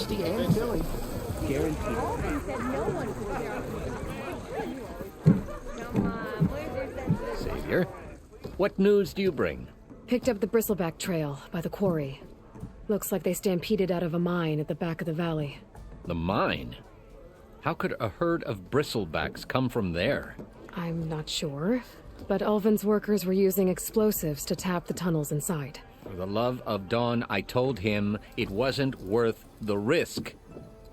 tasty and filling. Guaranteed. Alvin said no one could Come on, where's your sense of... Savior, what news do you bring? Picked up the bristleback trail by the quarry. Looks like they stampeded out of a mine at the back of the valley. The mine? How could a herd of bristlebacks come from there? I'm not sure, but Ulvin's workers were using explosives to tap the tunnels inside. For the love of Dawn, I told him it wasn't worth the risk.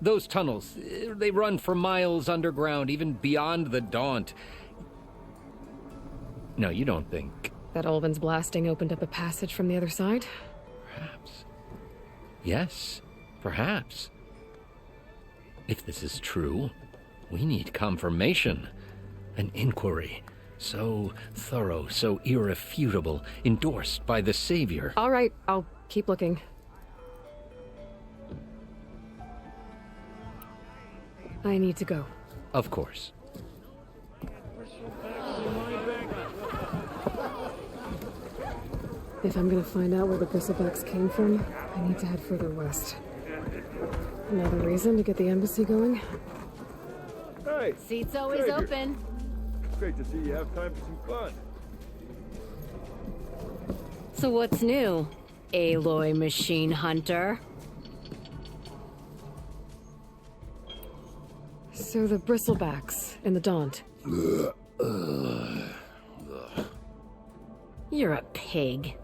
Those tunnels, they run for miles underground, even beyond the Daunt. No, you don't think... That Ulvin's blasting opened up a passage from the other side? Perhaps. Yes, perhaps. If this is true, we need confirmation. An inquiry. So thorough, so irrefutable, endorsed by the Savior. All right, I'll keep looking. I need to go. Of course. If I'm gonna find out where the bristlebacks came from, I need to head further west. Another reason to get the embassy going? Hey! Seat's always Savior. open. Great to see you have time for some fun. So what's new, Aloy Machine Hunter? So the bristlebacks in the Daunt. You're a pig.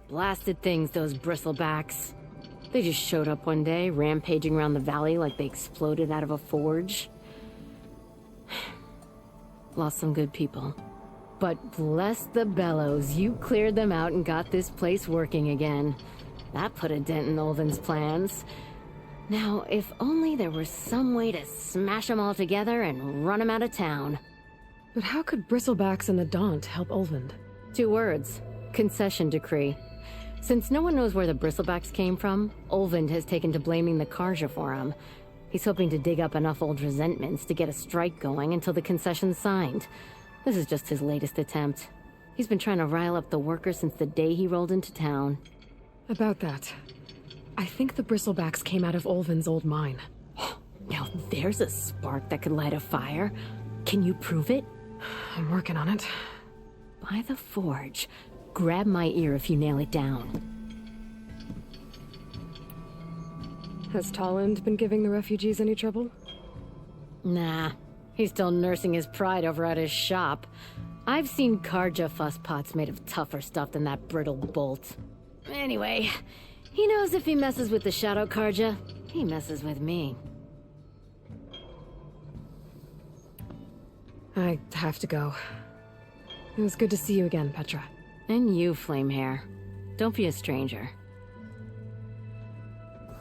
Blasted things, those bristlebacks. They just showed up one day, rampaging around the valley like they exploded out of a forge. Lost some good people. But bless the bellows, you cleared them out and got this place working again. That put a dent in Ulvin's plans. Now, if only there was some way to smash them all together and run them out of town. But how could bristlebacks in the Daunt help Ulvin? 2 words. Concession decree. Since no one knows where the bristlebacks came from, Ulvin has taken to blaming the Karja for them. He's hoping to dig up enough old resentments to get a strike going until the concession's signed. This is just his latest attempt. He's been trying to rile up the workers since the day he rolled into town. About that, I think the bristlebacks came out of Ulvin's old mine. Now there's a spark that could light a fire. Can you prove it? I'm working on it. By the forge. Grab my ear if you nail it down. Has Tolland been giving the refugees any trouble? Nah, he's still nursing his pride over at his shop. I've seen Karja fusspots made of tougher stuff than that brittle bolt. Anyway, he knows if he messes with the Shadow Karja, he messes with me. I have to go. It was good to see you again, Petra. And you, Flamehair. Don't be a stranger.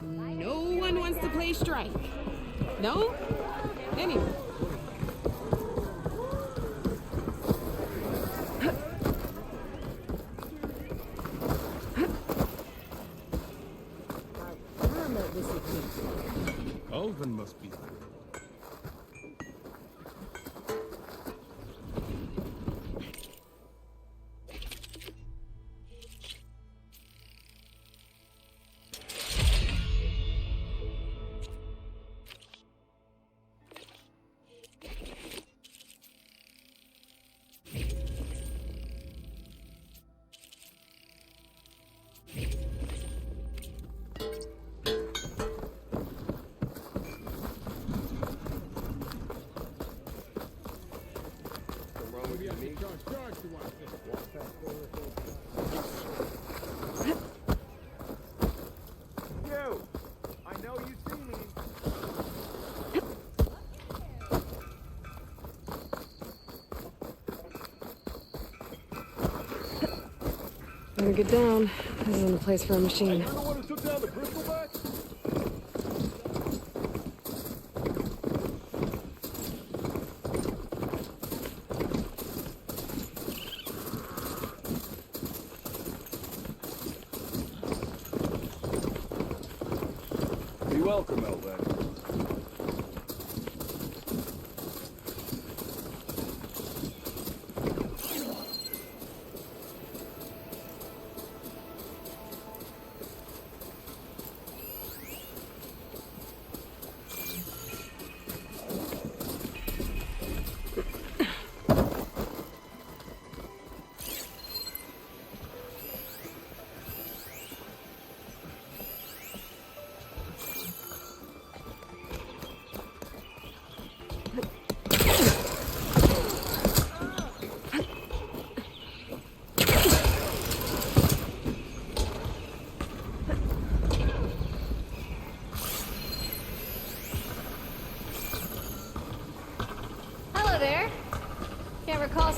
No one wants to play strike. No? Anyway. Ulvin must be. You! I know you see me. Better get down. This isn't the place for a machine. You're the one who took down the bristleback? Be welcome, Elven.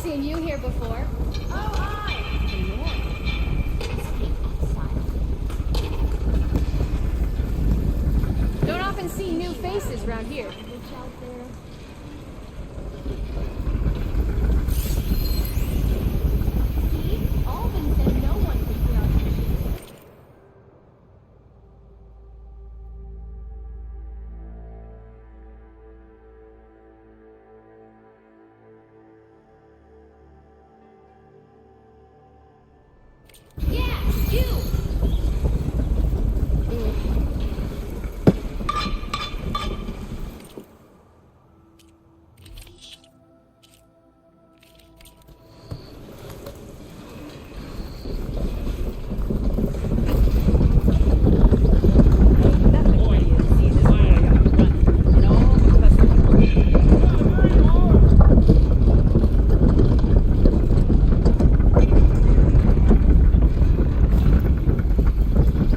seen you here before. Oh, hi! Don't often see new faces around here. Alvin said no one could be on here. Yeah, you!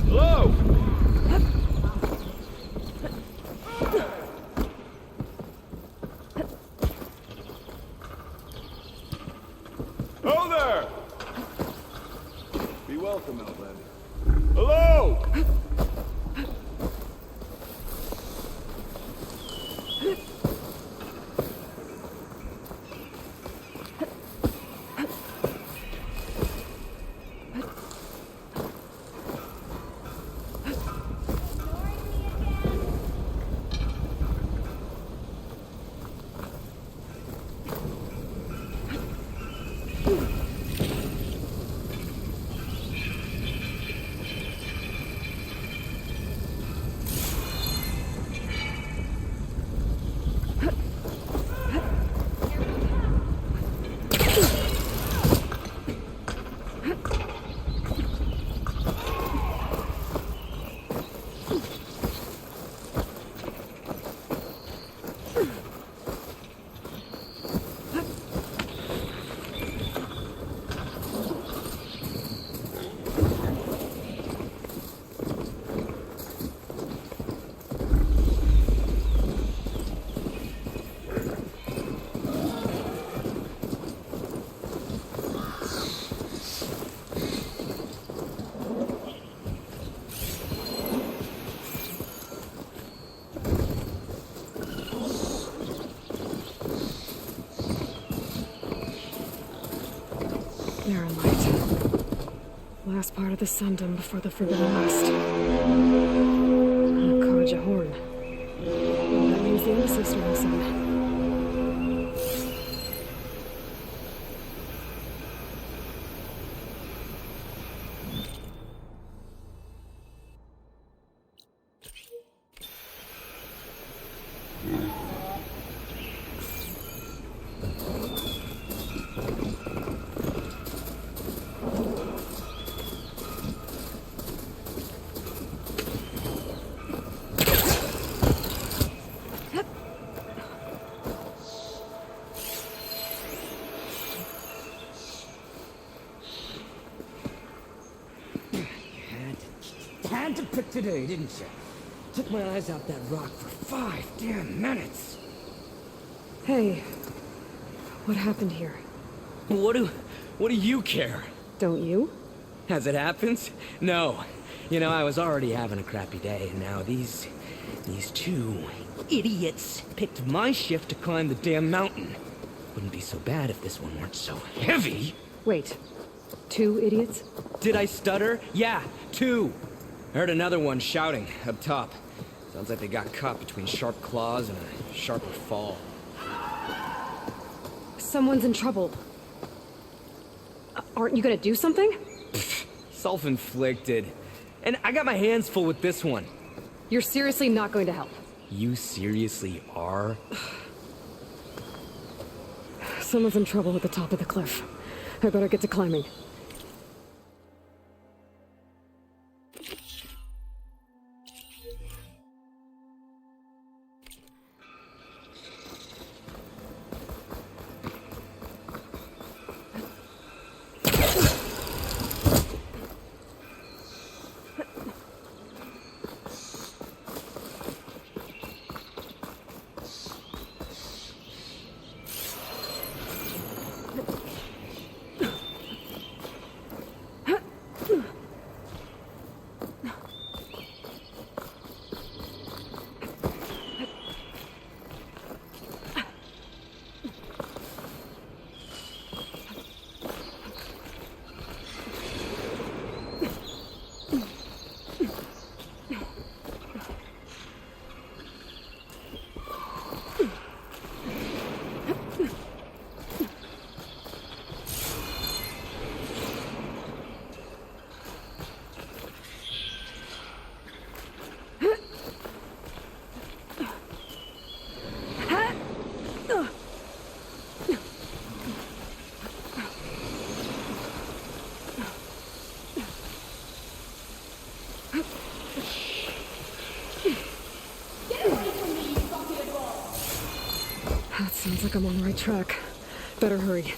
Hello! Oh there! Be welcome, Outlander. Hello! There in light. Last part of the Sundom before the Forbidden West. Karja Horn. That means the embassy starting soon. Had to pick today, didn't you? Took my eyes out that rock for 5 damn minutes. Hey, what happened here? What do you care? Don't you? As it happens? No. You know, I was already having a crappy day, and now these two idiots picked my shift to climb the damn mountain. Wouldn't be so bad if this one weren't so heavy. Wait, 2 idiots? Did I stutter? Yeah, 2. I heard another one shouting up top. Sounds like they got caught between sharp claws and a sharper fall. Someone's in trouble. Aren't you gonna do something? Self-inflicted. And I got my hands full with this one. You're seriously not going to help? You seriously are? Someone's in trouble at the top of the cliff. I better get to climbing. I'm on the right track. Better hurry.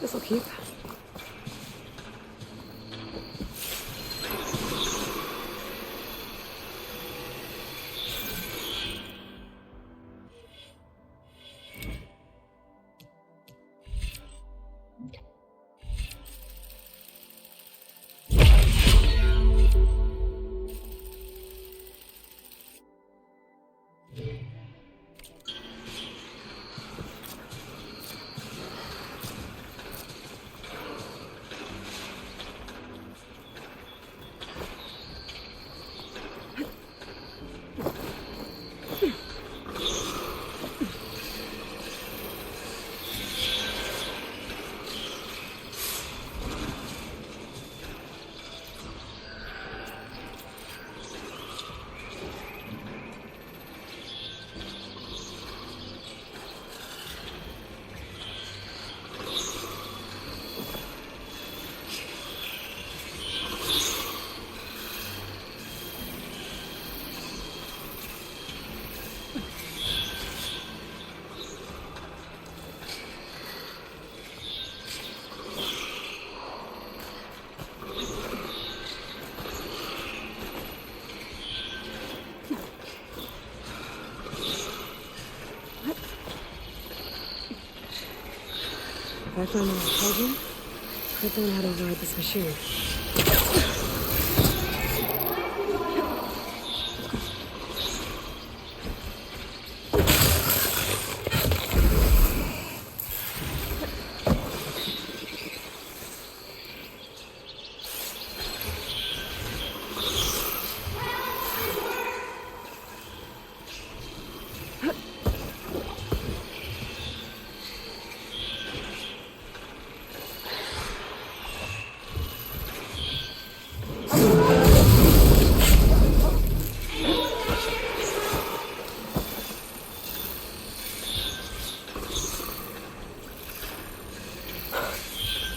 This'll keep. If I find another puzzle, I'd learn how to ride this machine.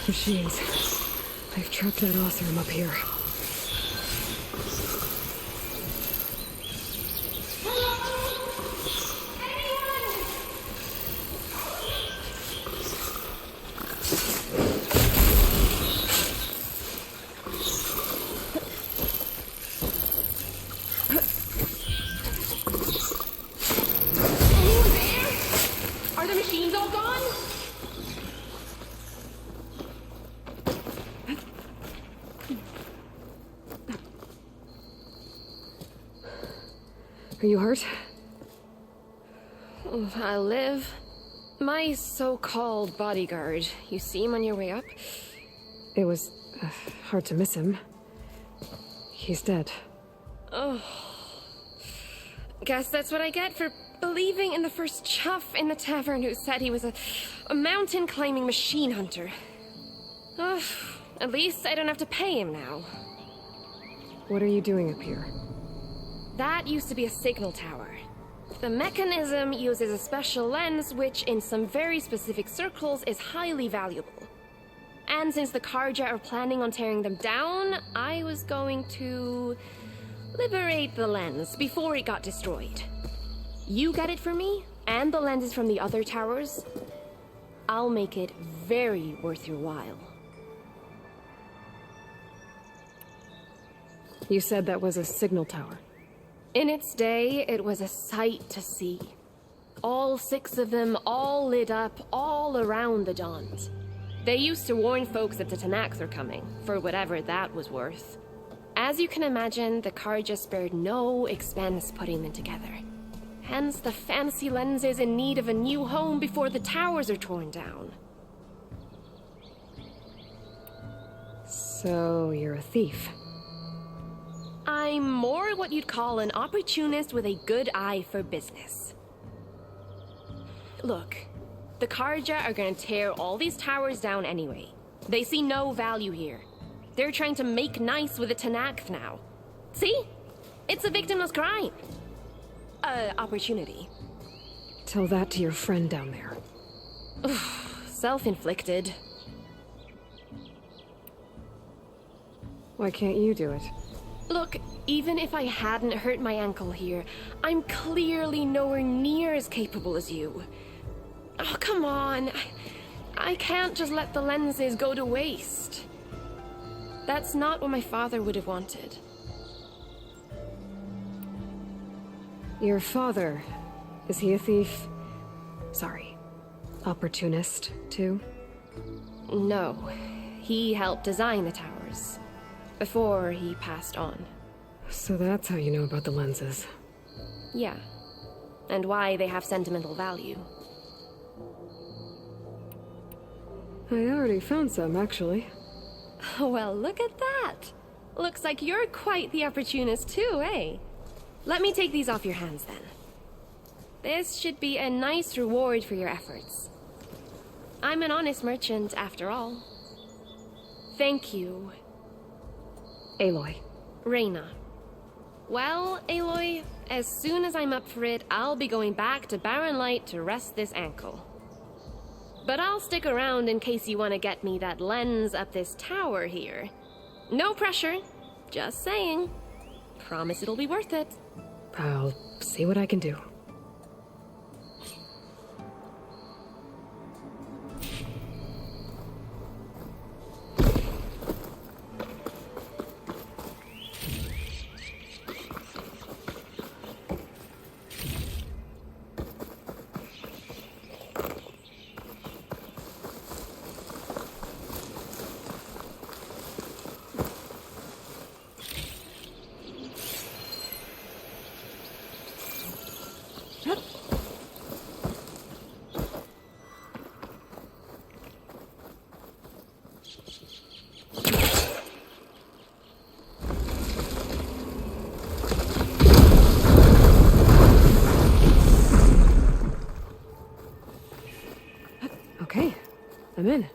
Machines. They've trapped that Oseram up here. Anyone there? Are the machines all gone? Are you hurt? I live. My so-called bodyguard. You see him on your way up? It was hard to miss him. He's dead. Oh. Guess that's what I get for believing in the first chuff in the tavern who said he was a mountain-climbing machine hunter. Ugh. At least I don't have to pay him now. What are you doing up here? That used to be a signal tower. The mechanism uses a special lens which, in some very specific circles, is highly valuable. And since the Karja are planning on tearing them down, I was going to liberate the lens before it got destroyed. You get it for me, and the lenses from the other towers. I'll make it very worth your while. You said that was a signal tower. In its day, it was a sight to see. All 6 of them, all lit up, all around the Dons. They used to warn folks that the Tanaks are coming, for whatever that was worth. As you can imagine, the Karja spared no expense putting them together. Hence the fancy lenses in need of a new home before the towers are torn down. So, you're a thief. I'm more what you'd call an opportunist with a good eye for business. Look, the Karja are gonna tear all these towers down anyway. They see no value here. They're trying to make nice with the Tanakh now. See? It's a victimless crime. Opportunity. Tell that to your friend down there. Self-inflicted. Why can't you do it? Look, even if I hadn't hurt my ankle here, I'm clearly nowhere near as capable as you. Oh, come on. I can't just let the lenses go to waste. That's not what my father would have wanted. Your father, is he a thief? Sorry, opportunist, too? No, he helped design the towers before he passed on. So that's how you know about the lenses. Yeah, and why they have sentimental value. I already found some, actually. Well, look at that. Looks like you're quite the opportunist too, eh? Let me take these off your hands then. This should be a nice reward for your efforts. I'm an honest merchant, after all. Thank you. Aloy. Reyna. Well, Aloy, as soon as I'm up for it, I'll be going back to Barren Light to rest this ankle. But I'll stick around in case you want to get me that lens up this tower here. No pressure, just saying. Promise it'll be worth it. I'll see what I can do. Okay, I'm in.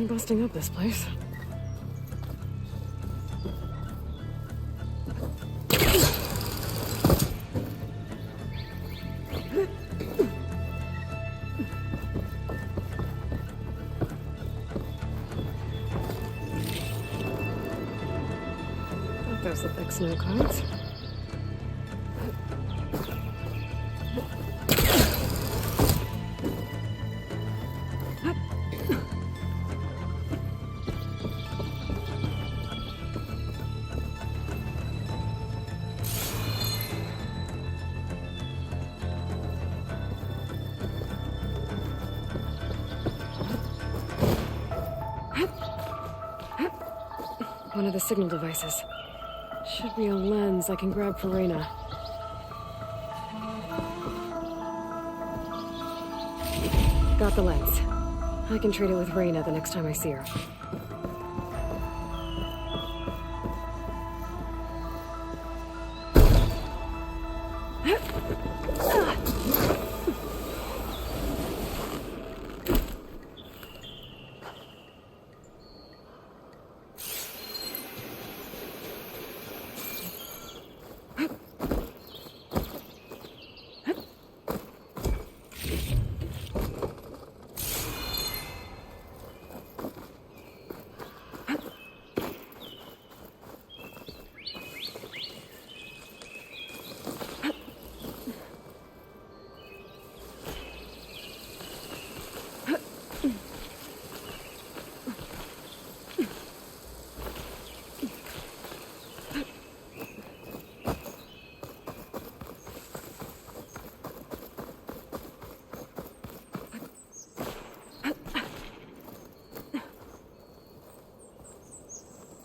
Busting up this place. Those look like snow cones. One of the signal devices. Should be a lens I can grab for Reyna. Got the lens. I can trade it with Reyna the next time I see her.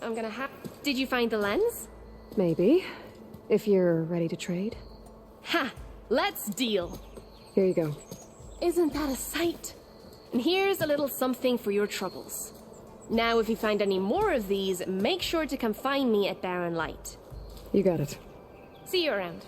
I'm gonna have. Did you find the lens? Maybe. If you're ready to trade. Ha! Let's deal. Here you go. Isn't that a sight? And here's a little something for your troubles. Now, if you find any more of these, make sure to come find me at Barren Light. You got it. See you around.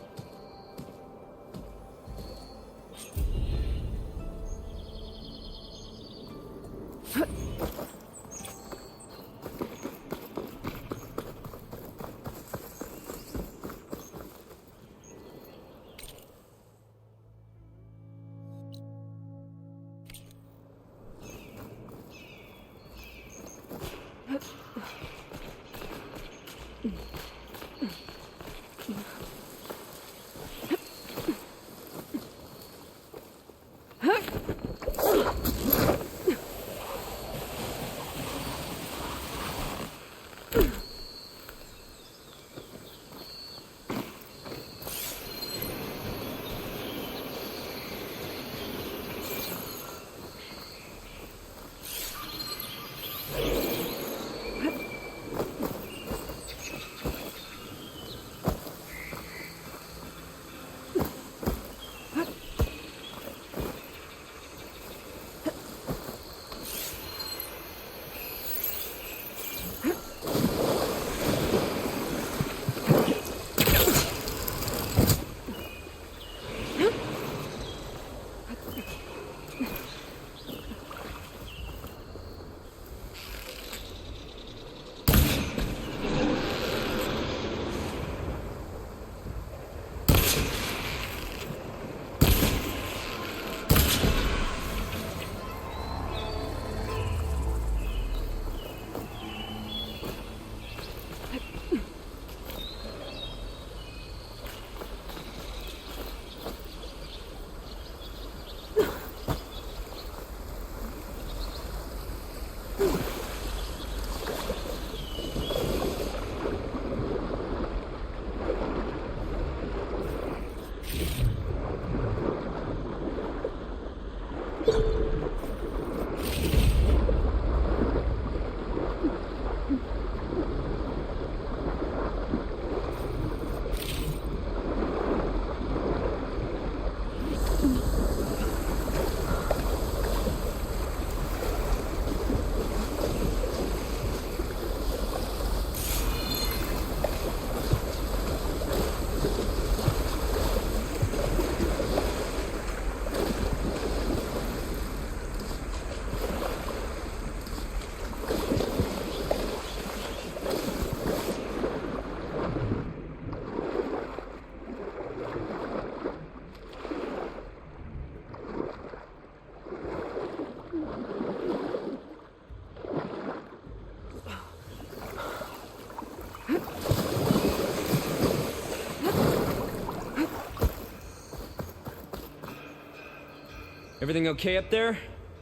Everything okay up there?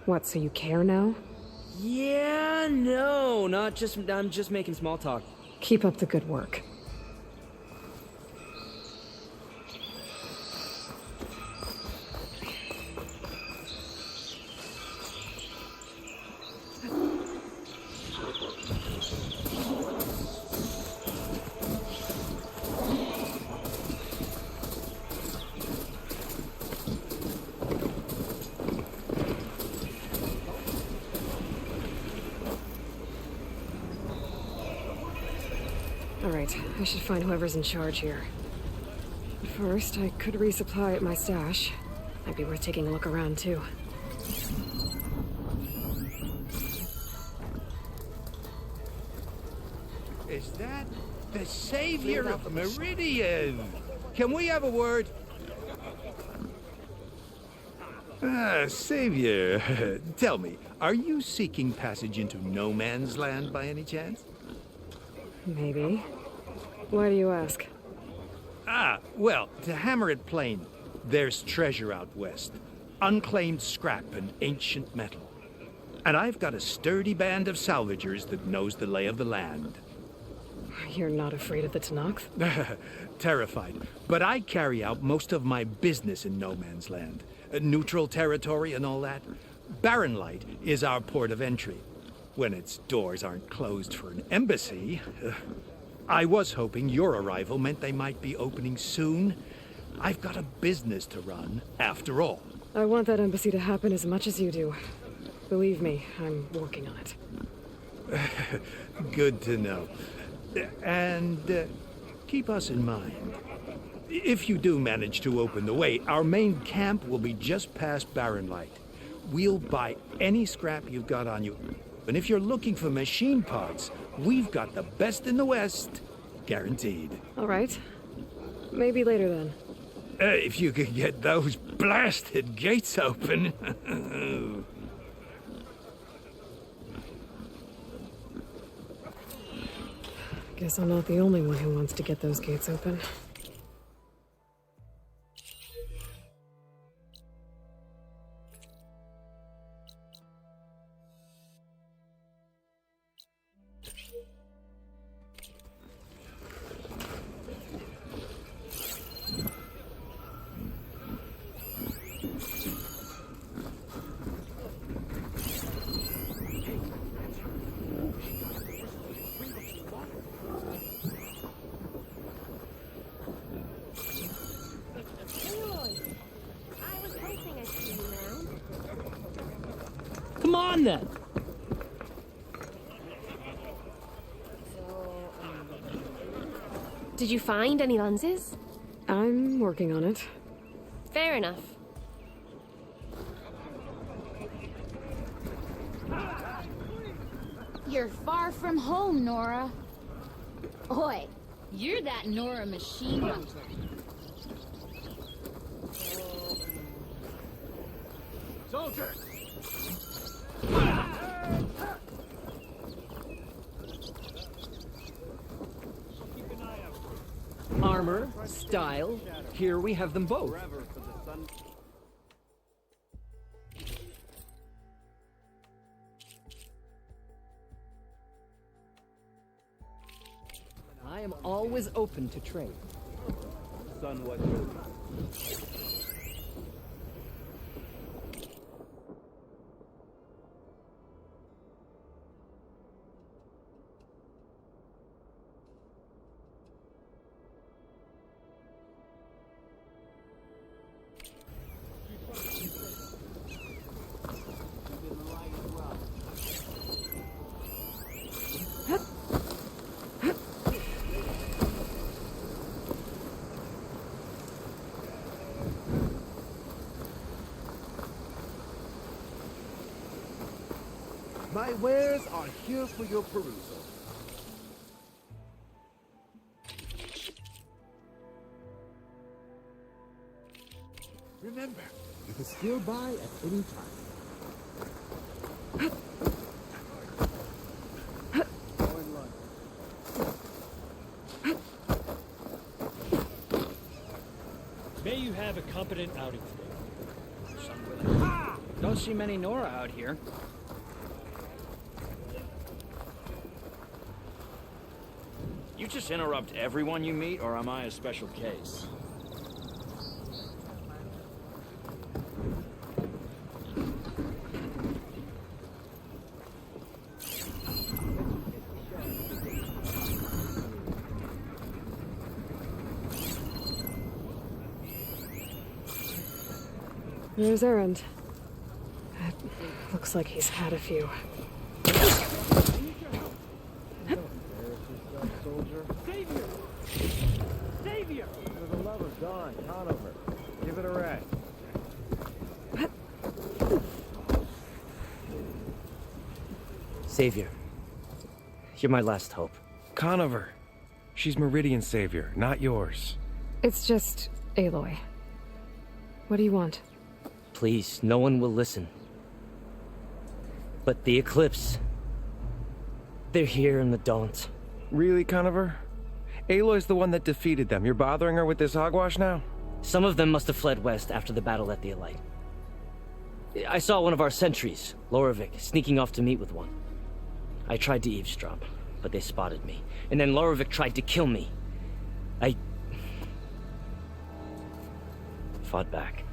What, so you care now? Yeah, no, I'm just making small talk. Keep up the good work. Alright, I should find whoever's in charge here. First, I could resupply at my stash. Might be worth taking a look around, too. Is that the savior of Meridian? Can we have a word? Savior, tell me, are you seeking passage into no man's land by any chance? Maybe. Why do you ask? Well, to hammer it plain, there's treasure out west. Unclaimed scrap and ancient metal. And I've got a sturdy band of salvagers that knows the lay of the land. You're not afraid of the Tanakh? Terrified. But I carry out most of my business in no man's land. Neutral territory and all that. Barren Light is our port of entry. when its doors aren't closed for an embassy. I was hoping your arrival meant they might be opening soon. I've got a business to run, after all. I want that embassy to happen as much as you do. Believe me, I'm working on it. Good to know. And keep us in mind. If you do manage to open the way, our main camp will be just past Barren Light. We'll buy any scrap you've got on you. And if you're looking for machine parts, we've got the best in the West. Guaranteed. All right. Maybe later then. If you could get those blasted gates open. Guess I'm not the only one who wants to get those gates open. Come on then. Did you find any lenses? I'm working on it. Fair enough. You're far from home, Nora. Oi, you're that Nora machine hunter. Soldier! Armor, style, here we have them both. I am always open to trade. Son, what? My wares are here for your perusal. Remember, you can still buy at any time. May you have a competent outing today. Don't see many Nora out here. You just interrupt everyone you meet, or am I a special case? There's Errand. It looks like he's had a few. Savior! Savior! The lover's gone. Conover. Give it a rest. Savior, you're my last hope. Conover. She's Meridian's savior, not yours. It's just Aloy. What do you want? Please, no one will listen. But the Eclipse... they're here in the Daunt. Really, Conover? Aloy's the one that defeated them. You're bothering her with this hogwash now? Some of them must have fled west after the battle at the Elite. I saw one of our sentries, Lorevic, sneaking off to meet with one. I tried to eavesdrop, but they spotted me. And then Lorevic tried to kill me. I... fought back.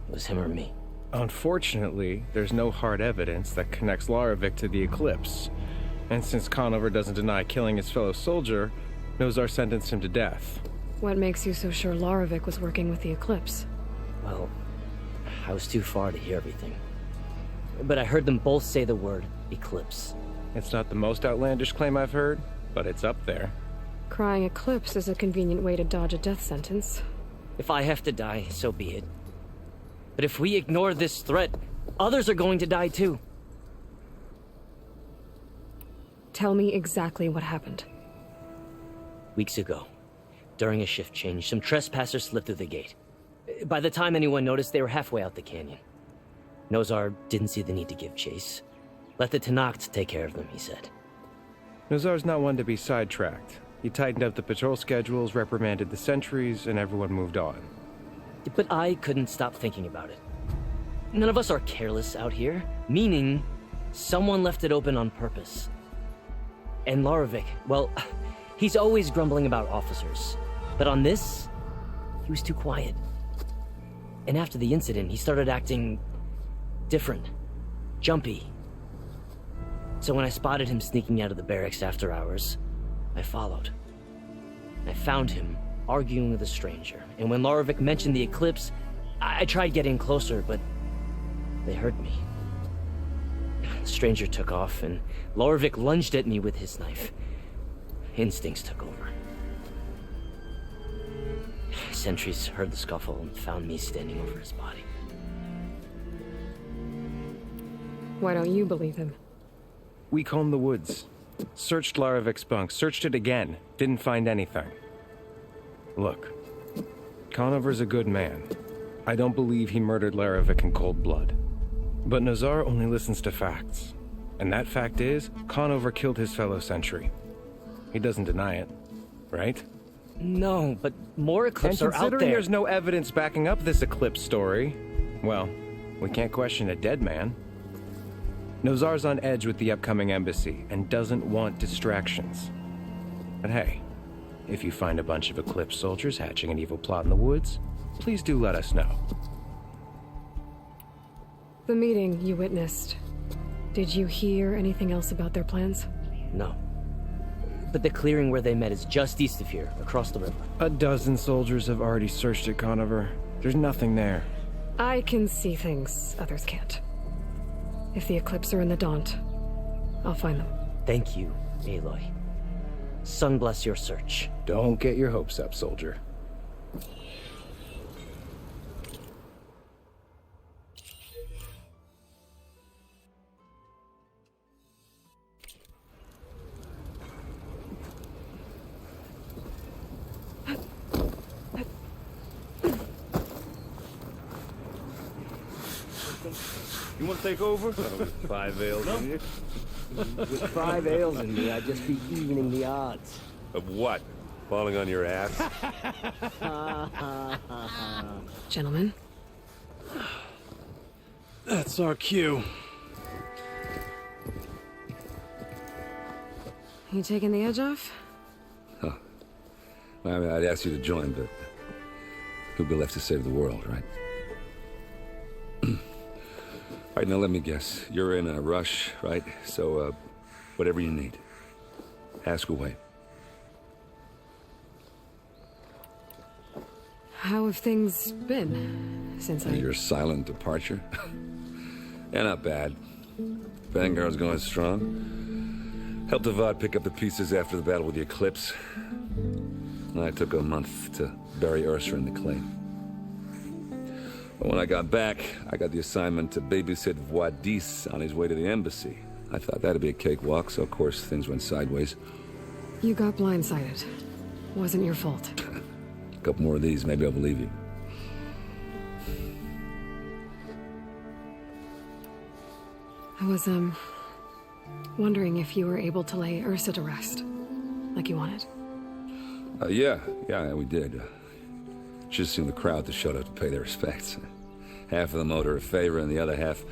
It was him or me. Unfortunately, there's no hard evidence that connects Larovic to the eclipse. And since Conover doesn't deny killing his fellow soldier, Nozar sentenced him to death. What makes you so sure Larovic was working with the Eclipse? Well, I was too far to hear everything. But I heard them both say the word Eclipse. It's not the most outlandish claim I've heard, but it's up there. Crying Eclipse is a convenient way to dodge a death sentence. If I have to die, so be it. But if we ignore this threat, others are going to die too. Tell me exactly what happened. Weeks ago, during a shift change, some trespassers slipped through the gate. By the time anyone noticed, they were halfway out the canyon. Nozar didn't see the need to give chase. Let the Tenakth take care of them, he said. Nozar's not one to be sidetracked. He tightened up the patrol schedules, reprimanded the sentries, and everyone moved on. But I couldn't stop thinking about it. None of us are careless out here, meaning someone left it open on purpose. And Larovic, well, he's always grumbling about officers. But on this, he was too quiet. And after the incident, he started acting different, jumpy. So when I spotted him sneaking out of the barracks after hours, I followed. I found him arguing with a stranger, and when Larovic mentioned the eclipse, I tried getting closer, but they heard me. The stranger took off, and Larovic lunged at me with his knife. Instincts took over. Sentries heard the scuffle and found me standing over his body. Why don't you believe him? We combed the woods. Searched Larovic's bunk, searched it again. Didn't find anything. Look, Conover's a good man. I don't believe he murdered Larovic in cold blood. But Nozar only listens to facts. And that fact is, Conover killed his fellow sentry. He doesn't deny it, right? No, but more Eclipse are out there. And considering there's no evidence backing up this Eclipse story, well, we can't question a dead man. Nozar's on edge with the upcoming embassy and doesn't want distractions. But hey, if you find a bunch of Eclipse soldiers hatching an evil plot in the woods, please do let us know. The meeting you witnessed, did you hear anything else about their plans? No. But the clearing where they met is just east of here, across the river. A dozen soldiers have already searched it, Conover. There's nothing there. I can see things others can't. If the Eclipse are in the Daunt, I'll find them. Thank you, Aloy. Sun bless your search. Don't get your hopes up, soldier. You want to take over? With 5 ales in you? With 5 ales in me, I'd just be evening the odds. Of what? Falling on your ass? Gentlemen? That's our cue. You taking the edge off? Huh. Well, I mean, I'd ask you to join, but who'd be left to save the world, right? All right, now let me guess. You're in a rush, right? So, whatever you need. Ask away. How have things been since Your silent departure? Yeah, not bad. Vanguard's going strong. Helped Avad pick up the pieces after the battle with the Eclipse. I took a month to bury Ursa in the clay. But when I got back, I got the assignment to babysit Voidis on his way to the embassy. I thought that'd be a cakewalk, so of course things went sideways. You got blindsided. Wasn't your fault. A couple more of these, maybe I'll believe you. I was, wondering if you were able to lay Ursa to rest, like you wanted. Yeah, we did. Just seen the crowd that showed up to pay their respects. Half of them owed her a favor, and the other half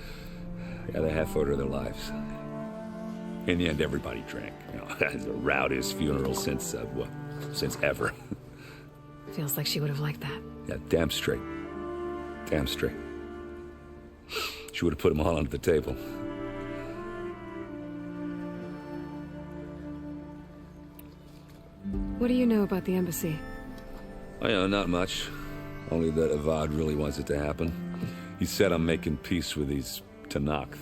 owed her their lives. In the end, everybody drank. You know, it's the rowdiest funeral since ever. Feels like she would have liked that. Yeah, damn straight. Damn straight. She would have put them all under the table. What do you know about the embassy? Oh, yeah, not much. Only that Avad really wants it to happen. He said I'm making peace with these Tanakh.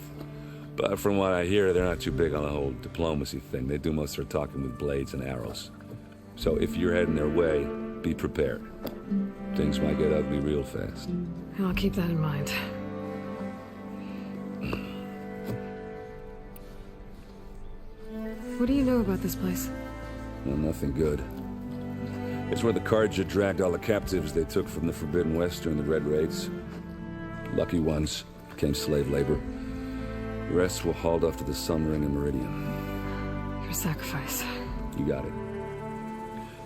But from what I hear, they're not too big on the whole diplomacy thing. They do most of their talking with blades and arrows. So if you're heading their way, be prepared. Things might get ugly real fast. I'll keep that in mind. What do you know about this place? Well, nothing good. It's where the Carja dragged all the captives they took from the Forbidden West during the Red Raids. Lucky ones became slave labor. The rest were hauled off to the Sun Ring and Meridian. Your sacrifice. You got it.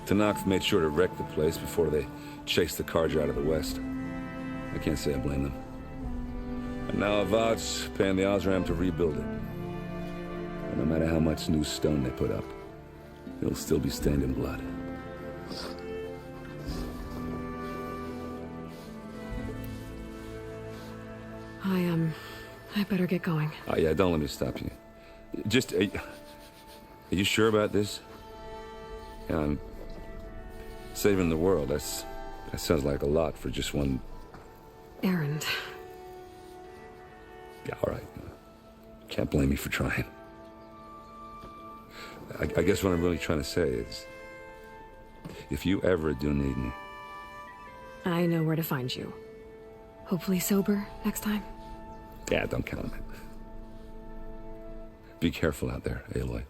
Tanakh made sure to wreck the place before they chased the Carja out of the West. I can't say I blame them. And now Avad's paying the Osram to rebuild it. And no matter how much new stone they put up, it'll still be stained in blood. I better get going. Oh, yeah, don't let me stop you. Just, are you sure about this? Yeah, I'm saving the world. That sounds like a lot for just one... errand. Yeah, all right. Can't blame me for trying. I guess what I'm really trying to say is, if you ever do need me... I know where to find you. Hopefully sober next time. Yeah, don't count on it. Be careful out there, Aloy.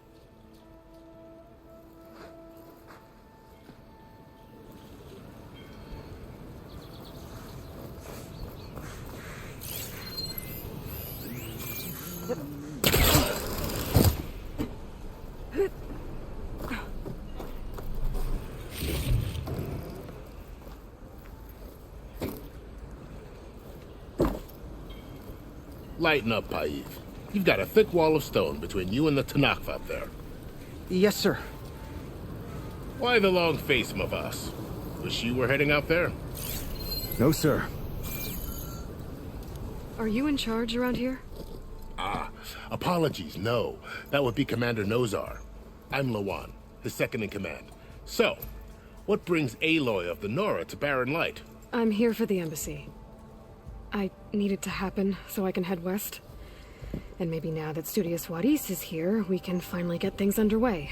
Lighten up, Paiv. You've got a thick wall of stone between you and the Tanakh up there. Yes, sir. Why the long face, Mavas? Wish you were heading out there? No, sir. Are you in charge around here? Ah, apologies, no. That would be Commander Nozar. I'm Lawan, his second in command. So, what brings Aloy of the Nora to Barren Light? I'm here for the embassy. I need it to happen so I can head west. And maybe now that Studious Wadis is here, we can finally get things underway.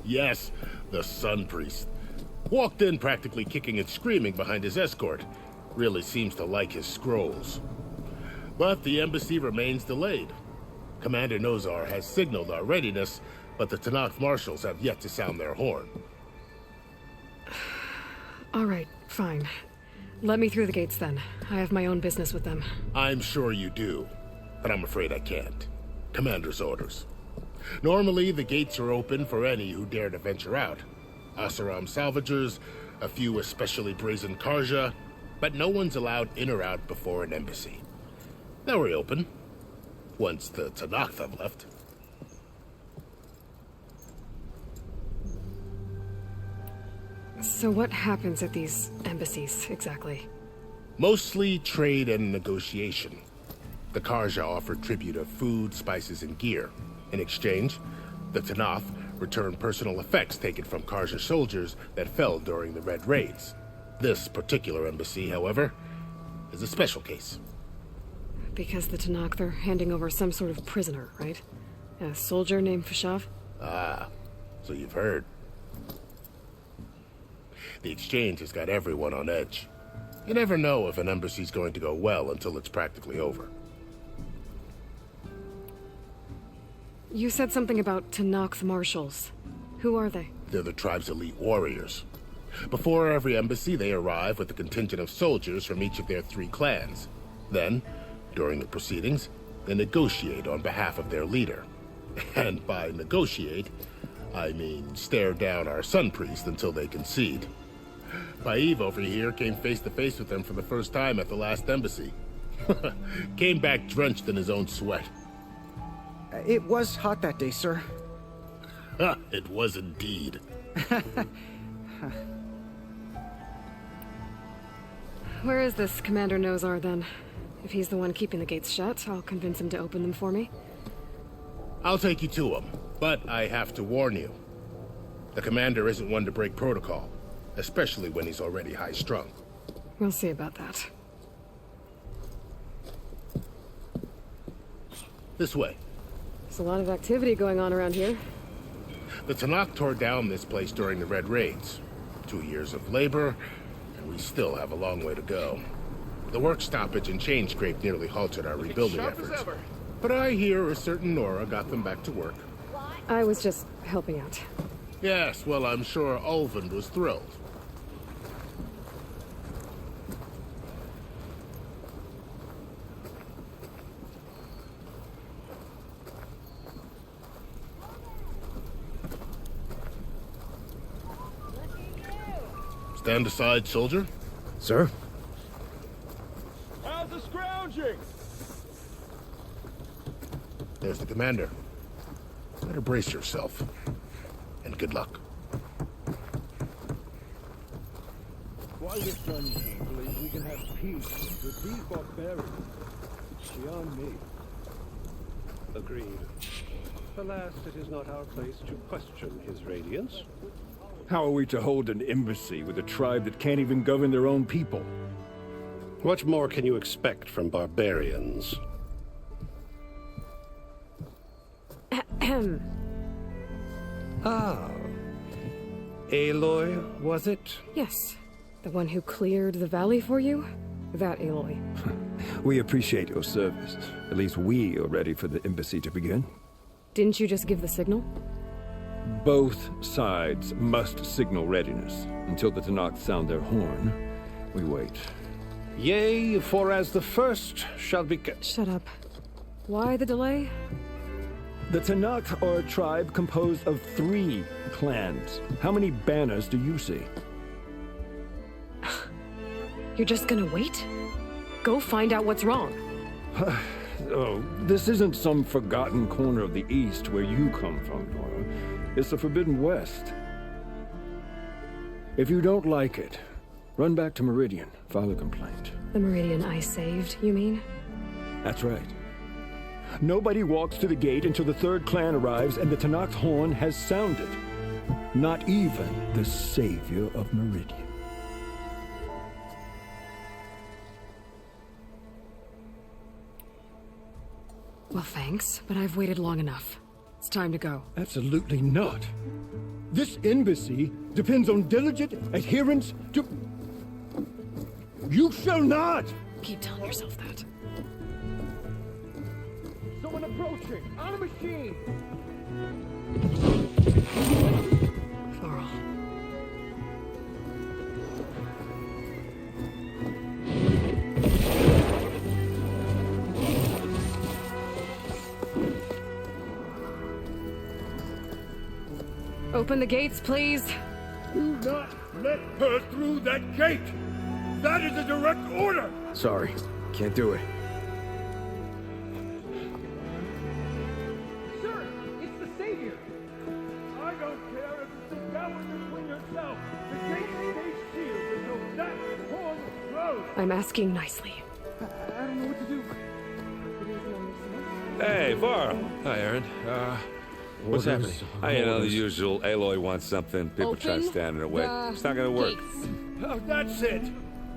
Yes, the Sun Priest. Walked in practically kicking and screaming behind his escort. Really seems to like his scrolls. But the embassy remains delayed. Commander Nozar has signaled our readiness, but the Tanakh marshals have yet to sound their horn. All right, fine. Let me through the gates then. I have my own business with them. I'm sure you do, but I'm afraid I can't. Commander's orders. Normally, the gates are open for any who dare to venture out. Asaram salvagers, a few especially brazen Karja, but no one's allowed in or out before an embassy. They'll reopen, once the Tanakh have left. So what happens at these embassies, exactly? Mostly trade and negotiation. The Karja offer tribute of food, spices, and gear. In exchange, the Tanakh return personal effects taken from Karja soldiers that fell during the Red Raids. This particular embassy, however, is a special case. Because the Tanakh are handing over some sort of prisoner, right? A soldier named Fashav? Ah, so you've heard. The exchange has got everyone on edge. You never know if an embassy's going to go well until it's practically over. You said something about Tanakh marshals. Who are they? They're the tribe's elite warriors. Before every embassy, they arrive with a contingent of soldiers from each of their 3 clans. Then, during the proceedings, they negotiate on behalf of their leader. And by negotiate, I mean stare down our Sun Priest until they concede. Paiv over here came face to face with them for the first time at the last embassy. Came back drenched in his own sweat. It was hot that day, sir. It was indeed. Where is this Commander Nozar, then? If he's the one keeping the gates shut, I'll convince him to open them for me. I'll take you to him, but I have to warn you. The commander isn't one to break protocol, especially when he's already high-strung. We'll see about that. This way. There's a lot of activity going on around here. The Tanakh tore down this place during the Red Raids. 2 years of labor, and we still have a long way to go. The work stoppage and chain scrape nearly halted our rebuilding efforts. But I hear a certain Nora got them back to work. I was just helping out. Yes, well, I'm sure Ulvund was thrilled. Stand aside, soldier. Sir? How's the scrounging? There's the commander. Better brace yourself. And good luck. While the sun believes we can have peace with these barbarians, it's beyond me. Agreed. Alas, it is not our place to question his radiance. How are we to hold an embassy with a tribe that can't even govern their own people? What more can you expect from barbarians? Ahem. Ah. Aloy, was it? Yes. The one who cleared the valley for you? That Aloy. We appreciate your service. At least we are ready for the embassy to begin. Didn't you just give the signal? Both sides must signal readiness. Until the Tanakh sound their horn, we wait. Yea, for as the first shall be... Shut up. Why the delay? The Tanakh are a tribe composed of 3 clans. How many banners do you see? You're just gonna wait? Go find out what's wrong. Oh, this isn't some forgotten corner of the East where you come from, Nora. It's the Forbidden West. If you don't like it, run back to Meridian, file a complaint. The Meridian I saved, you mean? That's right. Nobody walks to the gate until the 3rd clan arrives and the Tanakh's horn has sounded. Not even the savior of Meridian. Well, thanks, but I've waited long enough. It's time to go. Absolutely not. This embassy depends on diligent adherence to... You shall not! Keep telling yourself that. Someone approaching! On a machine! Varl. Open the gates, please. Do not let her through that gate! That is a direct order! Sorry, can't do it. Sir, it's the Savior! I don't care if it's a gallon between yourself. The gate stays sealed until that horn blows. I'm asking nicely. I don't know what to do. Hey, Varl. Hi, Aaron. What's happening? You know, the usual. Aloy wants something. People try to stand in her way. It's not gonna work. Oh, that's it!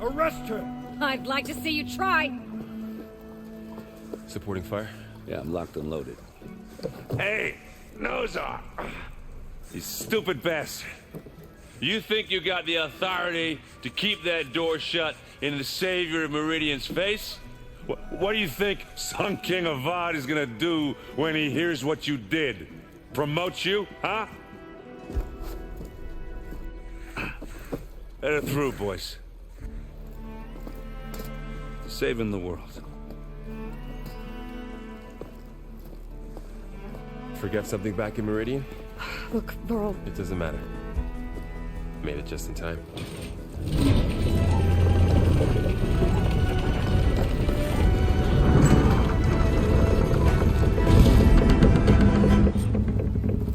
Arrest her! I'd like to see you try. Supporting fire? Yeah, I'm locked and loaded. Hey, Nozar! You stupid bastard. You think you got the authority to keep that door shut in the savior of Meridian's face? What do you think Sun King Avad is gonna do when he hears what you did? Promote you, huh? Let her through, boys. Saving the world. Forget something back in Meridian? Look, Varl. It doesn't matter. Made it just in time.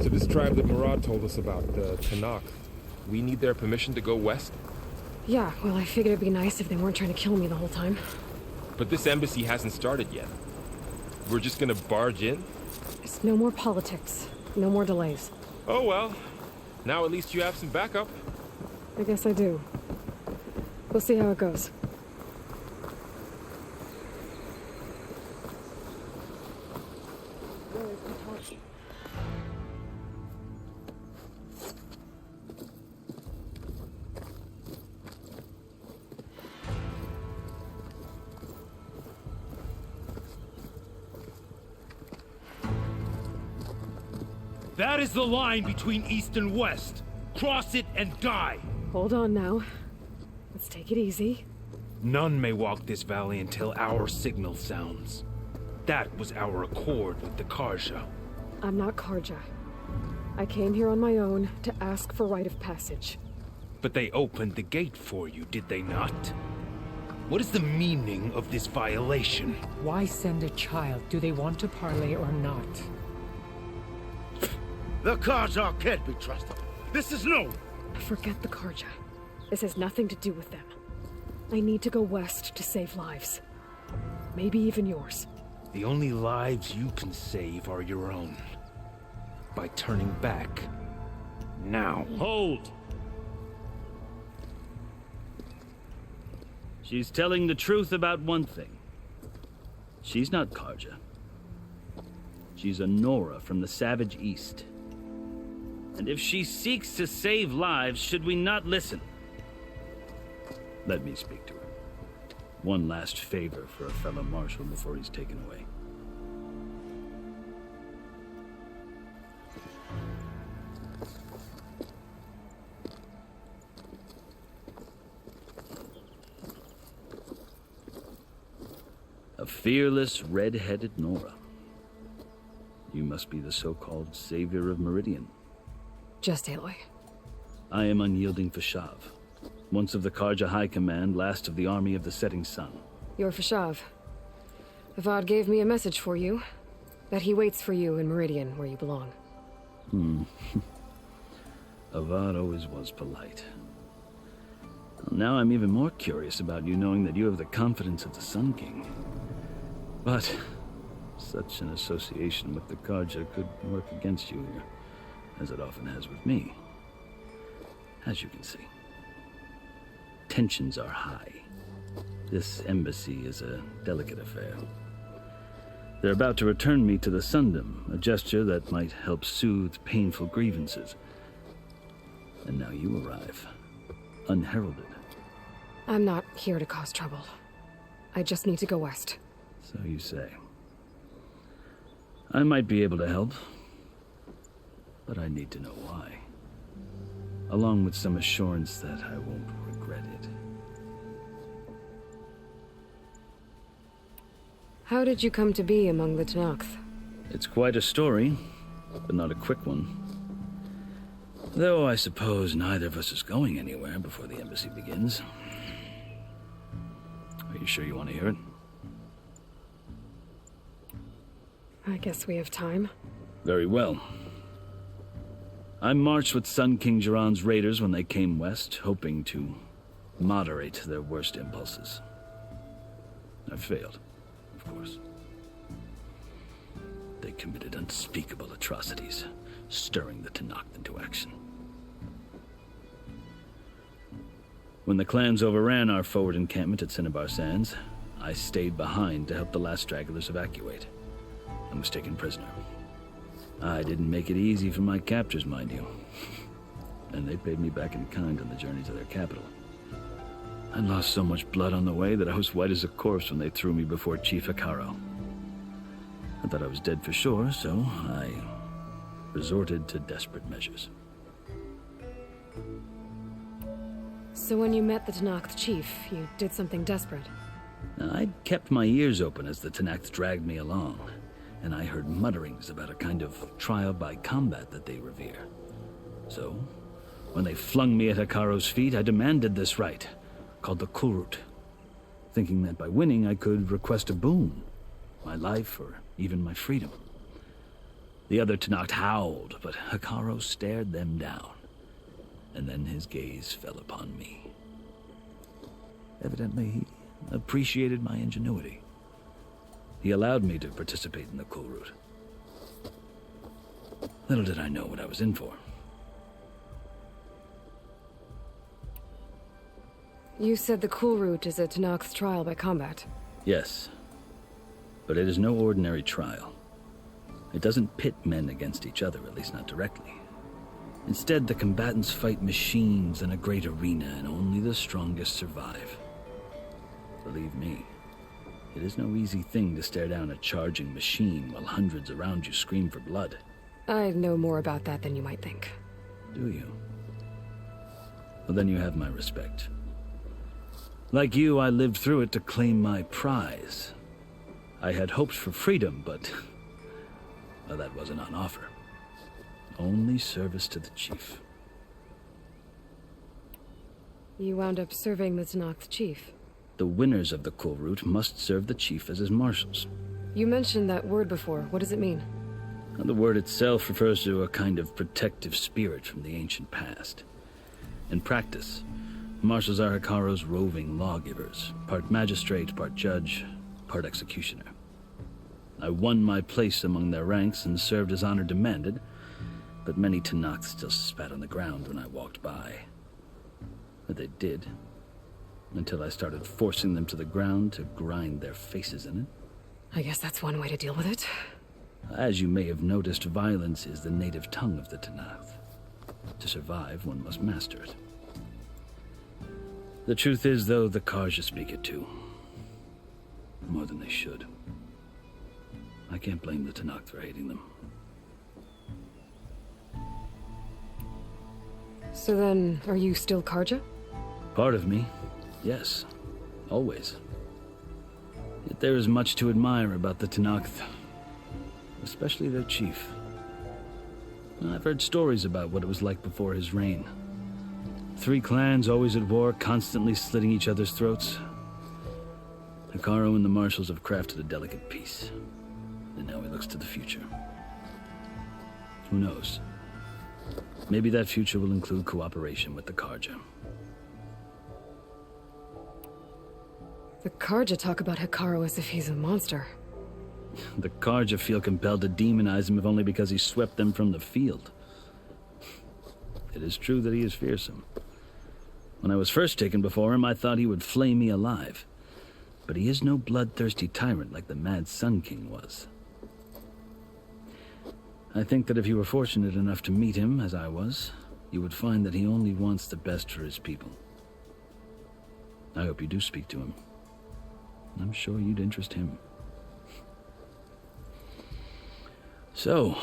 So this tribe that Murad told us about, the Tanakh, we need their permission to go west? Yeah, well, I figured it'd be nice if they weren't trying to kill me the whole time. But this embassy hasn't started yet. We're just gonna barge in? There's no more politics. No more delays. Oh well. Now at least you have some backup. I guess I do. We'll see how it goes. That is the line between East and West. Cross it and die. Hold on now. Let's take it easy. None may walk this valley until our signal sounds. That was our accord with the Karja. I'm not Karja. I came here on my own to ask for rite of passage. But they opened the gate for you, did they not? What is the meaning of this violation? Why send a child? Do they want to parley or not? The Karja can't be trusted. This is no... Forget the Karja. This has nothing to do with them. I need to go west to save lives. Maybe even yours. The only lives you can save are your own. By turning back. Now. Hold! She's telling the truth about one thing. She's not Karja. She's a Nora from the Savage East. And if she seeks to save lives, should we not listen? Let me speak to her. One last favor for a fellow marshal before he's taken away. A fearless, red-headed Nora. You must be the so-called savior of Meridian. Just Aloy. I am unyielding Fashav. Once of the Karja High Command, last of the army of the setting sun. You're Fashav. Avad gave me a message for you. That he waits for you in Meridian, where you belong. Avad always was polite. Well, now I'm even more curious about you knowing that you have the confidence of the Sun King. But such an association with the Karja could work against you here, as it often has with me. As you can see, tensions are high. This embassy is a delicate affair. They're about to return me to the Sundom, a gesture that might help soothe painful grievances. And now you arrive, unheralded. I'm not here to cause trouble. I just need to go west. So you say. I might be able to help, but I need to know why. Along with some assurance that I won't regret it. How did you come to be among the Tenakth? It's quite a story, but not a quick one. Though I suppose neither of us is going anywhere before the embassy begins. Are you sure you want to hear it? I guess we have time. Very well. I marched with Sun King Jiran's raiders when they came west, hoping to moderate their worst impulses. I failed, of course. They committed unspeakable atrocities, stirring the Tenakth into action. When the clans overran our forward encampment at Cinnabar Sands, I stayed behind to help the last stragglers evacuate, and was taken prisoner. I didn't make it easy for my captors, mind you. And they paid me back in kind on the journey to their capital. I lost so much blood on the way that I was white as a corpse when they threw me before Chief Hikaro. I thought I was dead for sure, so I resorted to desperate measures. So when you met the Tenakth chief, you did something desperate? I'd kept my ears open as the Tenakth dragged me along, and I heard mutterings about a kind of trial by combat that they revere. So, when they flung me at Hikaro's feet, I demanded this rite, called the Kulrut, thinking that by winning I could request a boon, my life or even my freedom. The other Tenakth howled, but Hikaro stared them down, and then his gaze fell upon me. Evidently, he appreciated my ingenuity. He allowed me to participate in the cool route. Little did I know what I was in for. You said the cool route is a Tanak's trial by combat. Yes, but it is no ordinary trial. It doesn't pit men against each other, at least not directly. Instead, the combatants fight machines in a great arena, and only the strongest survive. Believe me, it is no easy thing to stare down a charging machine while hundreds around you scream for blood. I know more about that than you might think. Do you? Well, then you have my respect. Like you, I lived through it to claim my prize. I had hopes for freedom, but well, that wasn't on offer. Only service to the chief. You wound up serving the Tanak's chief. The winners of the cool route must serve the chief as his marshals. You mentioned that word before. What does it mean? The word itself refers to a kind of protective spirit from the ancient past. In practice, marshals are Hikaru's roving lawgivers, part magistrate, part judge, part executioner. I won my place among their ranks and served as honor demanded, but many Tanaks still spat on the ground when I walked by. But they did, until I started forcing them to the ground to grind their faces in it. I guess that's one way to deal with it. As you may have noticed, violence is the native tongue of the Tanakh. To survive, one must master it. The truth is, though, the Karja speak it too. More than they should. I can't blame the Tanakh for hating them. So then, are you still Karja? Part of me, yes. Always. Yet there is much to admire about the Tanakh, especially their chief. I've heard stories about what it was like before his reign. 3 clans always at war, constantly slitting each other's throats. Hikaru and the marshals have crafted a delicate peace, and now he looks to the future. Who knows? Maybe that future will include cooperation with the Karja. The Karja talk about Hikaru as if he's a monster. The Karja feel compelled to demonize him if only because he swept them from the field. It is true that he is fearsome. When I was first taken before him, I thought he would flay me alive. But he is no bloodthirsty tyrant like the Mad Sun King was. I think that if you were fortunate enough to meet him, as I was, you would find that he only wants the best for his people. I hope you do speak to him. I'm sure you'd interest him. So,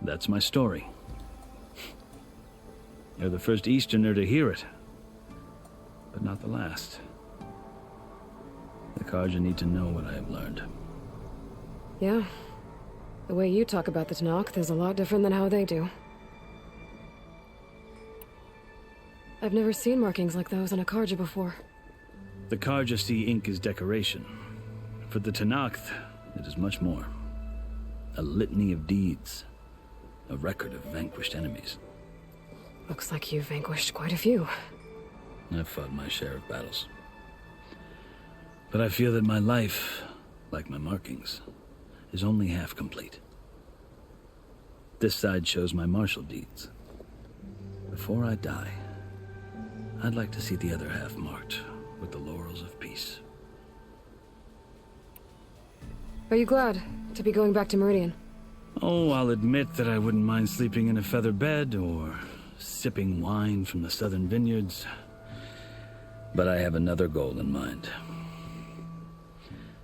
that's my story. You're the first Easterner to hear it, but not the last. The Karja need to know what I have learned. Yeah. The way you talk about the Tanakh is a lot different than how they do. I've never seen markings like those on a Karja before. The Karja see ink as decoration. For the Tanakh, it is much more. A litany of deeds. A record of vanquished enemies. Looks like you've vanquished quite a few. I've fought my share of battles. But I feel that my life, like my markings, is only half complete. This side shows my martial deeds. Before I die, I'd like to see the other half marked with the laurels of peace. Are you glad to be going back to Meridian? Oh, I'll admit that I wouldn't mind sleeping in a feather bed or sipping wine from the southern vineyards. But I have another goal in mind.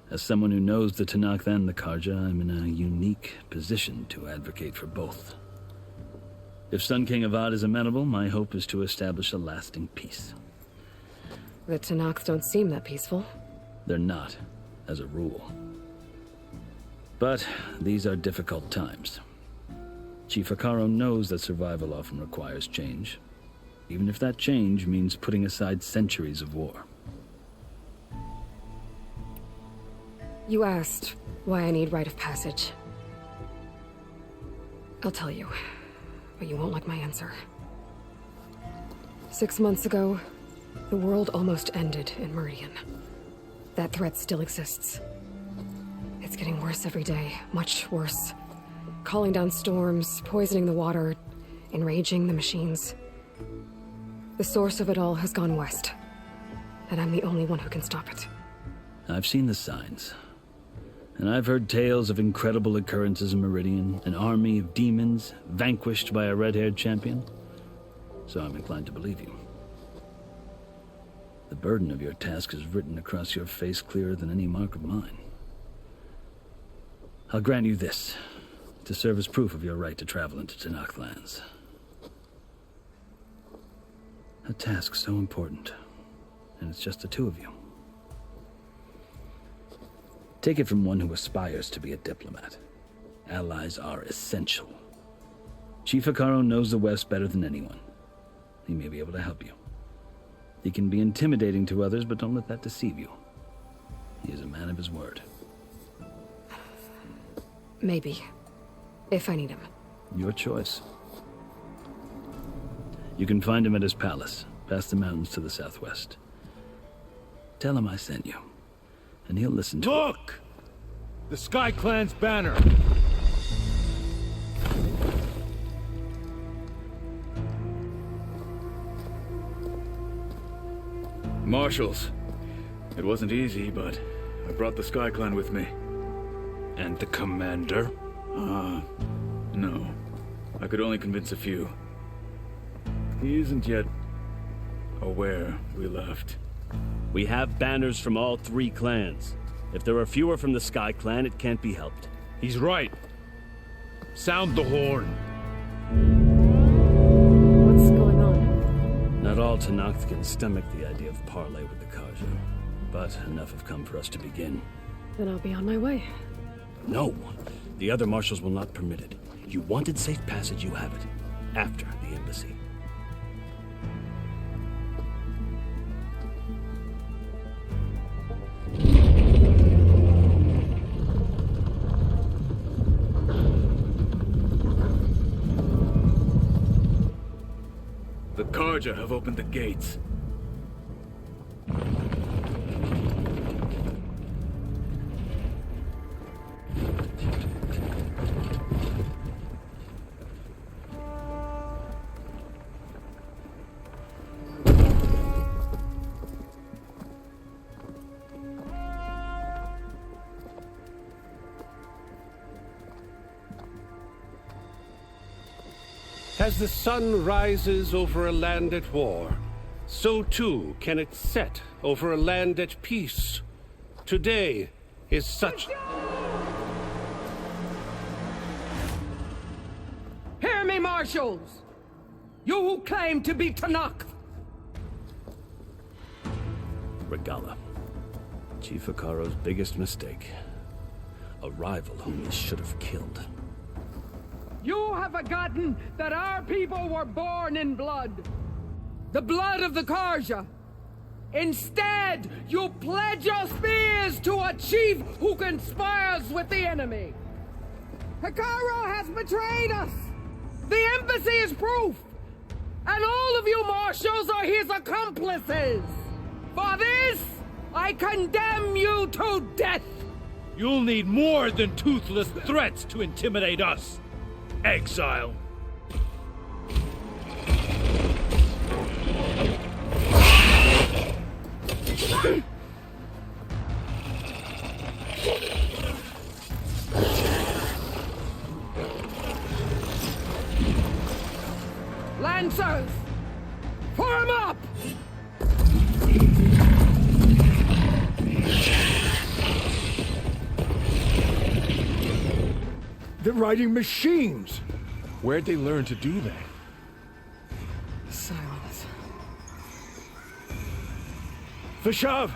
As someone who knows the Tanakh and the Karja, I'm in a unique position to advocate for both. If Sun King Avad is amenable, my hope is to establish a lasting peace. The Tanakh don't seem that peaceful. They're not, as a rule. But these are difficult times. Chief Hikaru knows that survival often requires change, even if that change means putting aside centuries of war. You asked why I need rite of passage. I'll tell you, but you won't like my answer. 6 months ago, The world almost ended in Meridian. That threat still exists. It's getting worse every day, much worse. Calling down storms, poisoning the water, enraging the machines. The source of it all has gone west, and I'm the only one who can stop it. I've seen the signs. And I've heard tales of incredible occurrences in Meridian, an army of demons vanquished by a red-haired champion. So I'm inclined to believe you. The burden of your task is written across your face clearer than any mark of mine. I'll grant you this, to serve as proof of your right to travel into Tenakth lands. A task so important, and it's just the two of you. Take it from one who aspires to be a diplomat. Allies are essential. Chief Hikaru knows the West better than anyone. He may be able to help you. He can be intimidating to others, but don't let that deceive you. He is a man of his word. Maybe. If I need him. Your choice. You can find him at his palace, past the mountains to the southwest. Tell him I sent you, and he'll listen to it. Look! The Sky Clan's banner! Marshals. It wasn't easy, but I brought the Sky Clan with me. And the commander? No. I could only convince a few. He isn't yet aware we left. We have banners from all three clans. If there are fewer from the Sky Clan, it can't be helped. He's right. Sound the horn. What's going on? Not all Tenakth can stomach the idea of parley with the Karja, but enough have come for us to begin. Then I'll be on my way. No, the other marshals will not permit it. You wanted safe passage, you have it. After the embassy. The Karja have opened the gates. As the sun rises over a land at war, so too can it set over a land at peace. Today is such... Hear me, marshals! You who claim to be Tenakth! Regala. Chief Hikaru's biggest mistake. A rival whom he should have killed. You have forgotten that our people were born in blood. The blood of the Karja. Instead, you pledge your spears to a chief who conspires with the enemy. Hikaru has betrayed us. The embassy is proof. And all of you marshals are his accomplices. For this, I condemn you to death. You'll need more than toothless threats to intimidate us. Exile. Lancers! Form up! They're riding machines! Where'd they learn to do that? Silence. Vashav!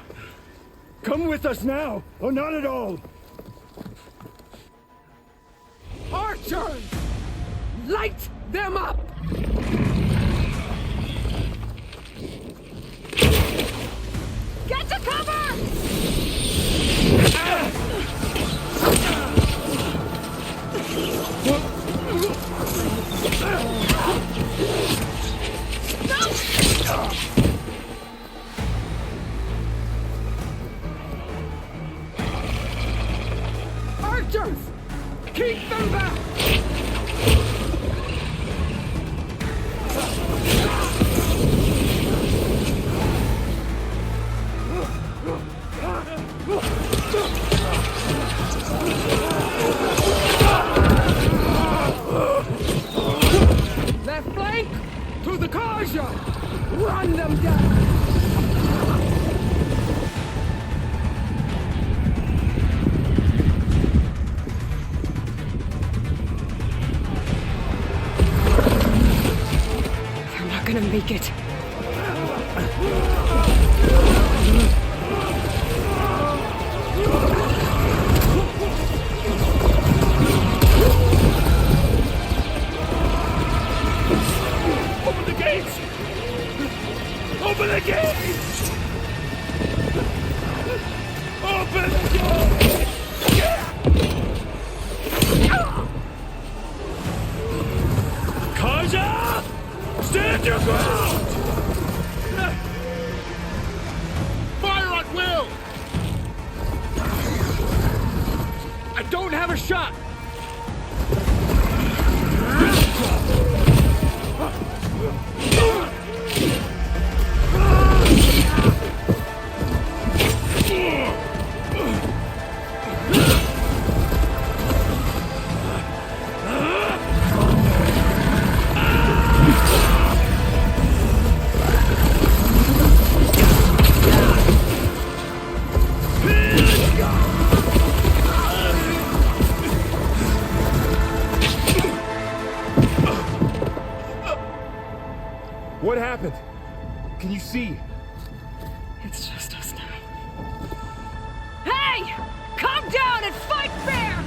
Come with us now, or not at all! Archers! Light them up! Get to cover! gonna make it. Open the gates! Open the gates! Open the gates! Kaja! Stand your ground! Fire at will! I don't have a shot! What happened? Can you see? It's just us now. Hey! Come down and fight fair!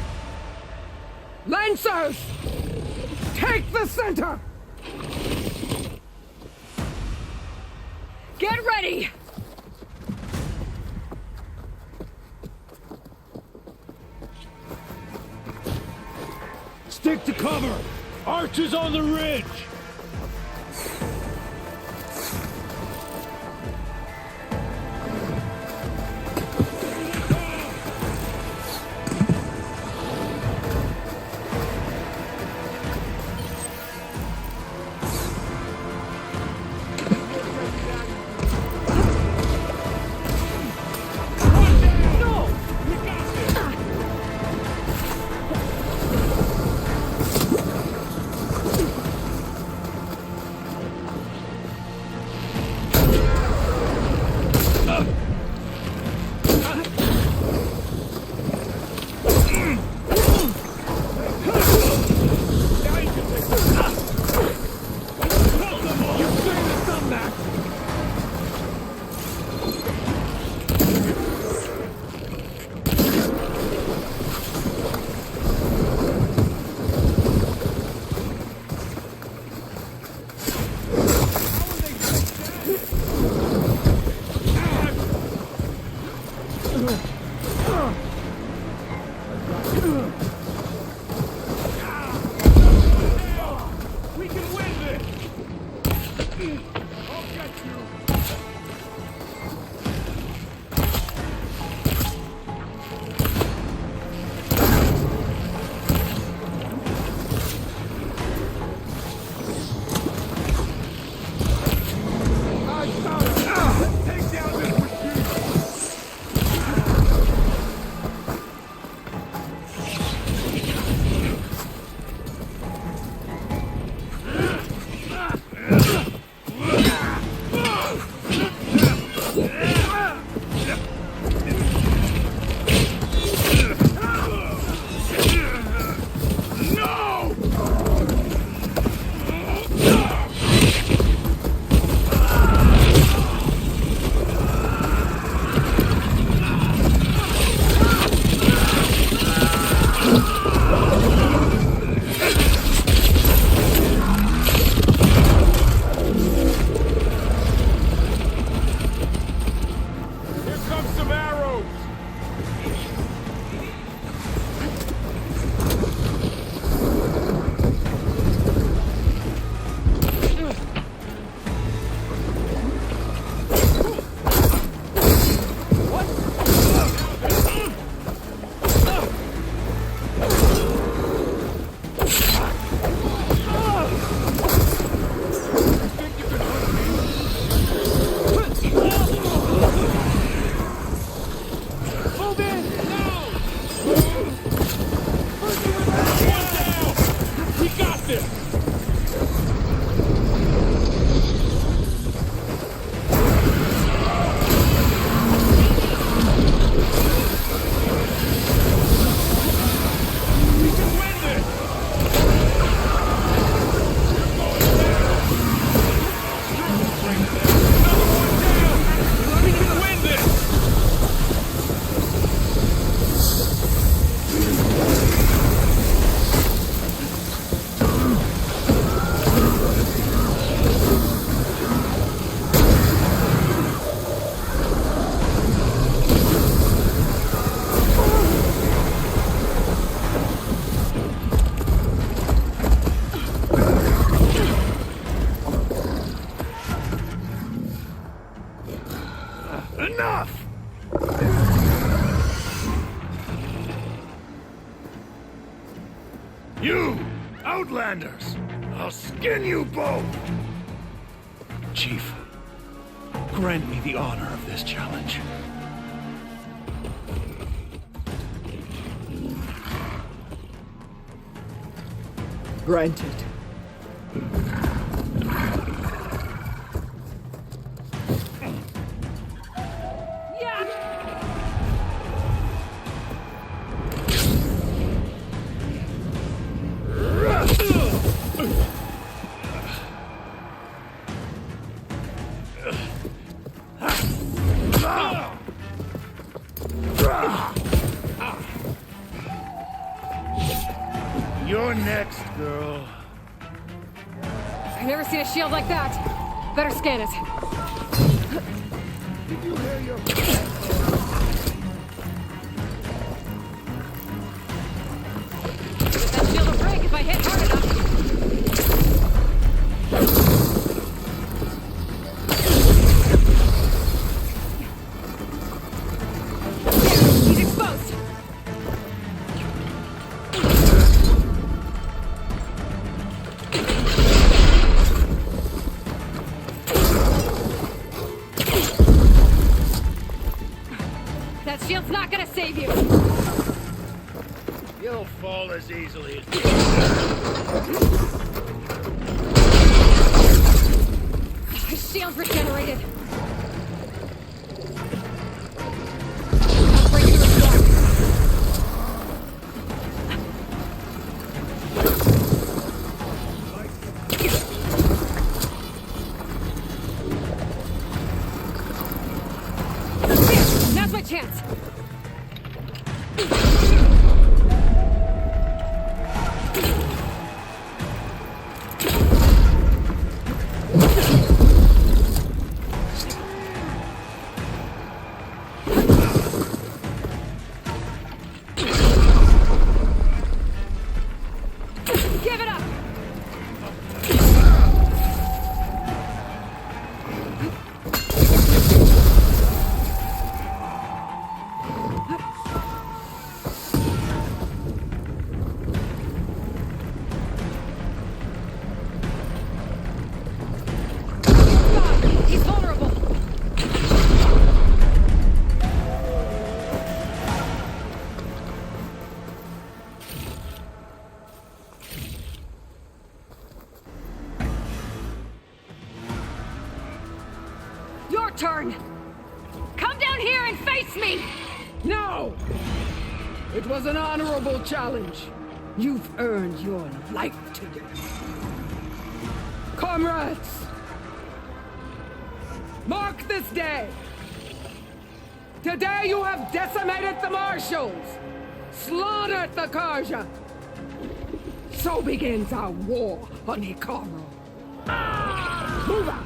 Lancers! Take the center! Get ready! Stick to cover! Archers on the ridge! Outlanders! I'll skin you both! Chief, grant me the honor of this challenge. Granted. You're next, girl. I've never seen a shield like that. Better scan it. Did you hear your... That shield will break if I hit hard enough. He's exposed. That shield's not gonna save you. You'll fall as easily as you His shield's regenerated. Now's my chance. Give it up. He's vulnerable. Your turn. Come down here and face me. No! It was an honorable challenge. You've earned your life today. Comrades! Mark this day! Today you have decimated the Marshals! Slaughtered the Karja! So begins our war on Hikaru. Move out!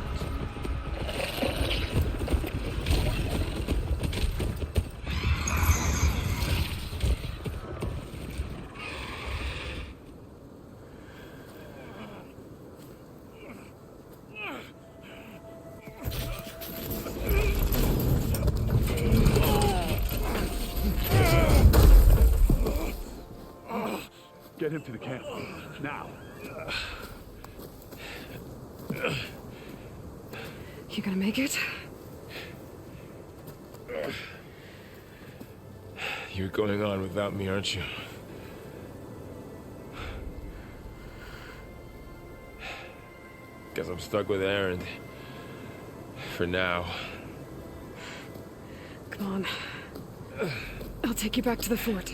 Get him to the camp. Now. You gonna make it? You're going on without me, aren't you? Guess I'm stuck with Aaron. For now. Come on. I'll take you back to the fort.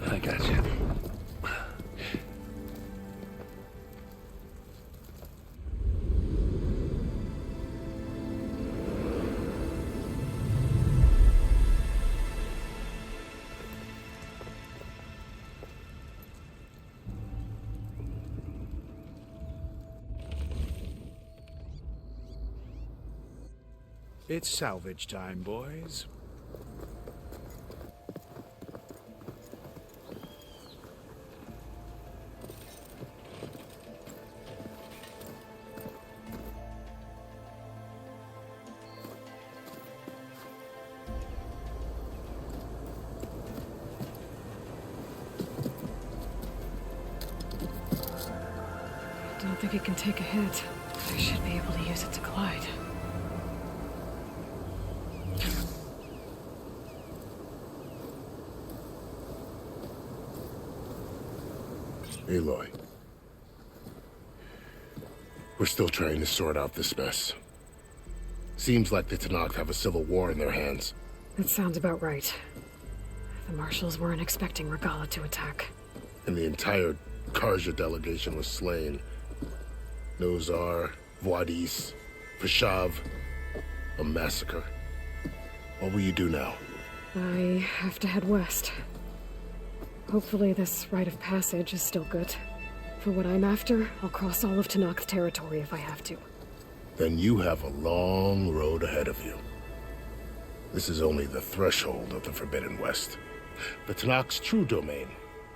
I got you. It's salvage time, boys. think it can take a hit. I should be able to use it to glide. Aloy. We're still trying to sort out this mess. Seems like the Tenakth have a civil war in their hands. That sounds about right. The marshals weren't expecting Regala to attack. And the entire Karja delegation was slain. Nozar, Voidis, Vashav. A massacre. What will you do now? I have to head west. Hopefully this rite of passage is still good. For what I'm after, I'll cross all of Tenakth territory if I have to. Then you have a long road ahead of you. This is only the threshold of the Forbidden West. The Tenakth's true domain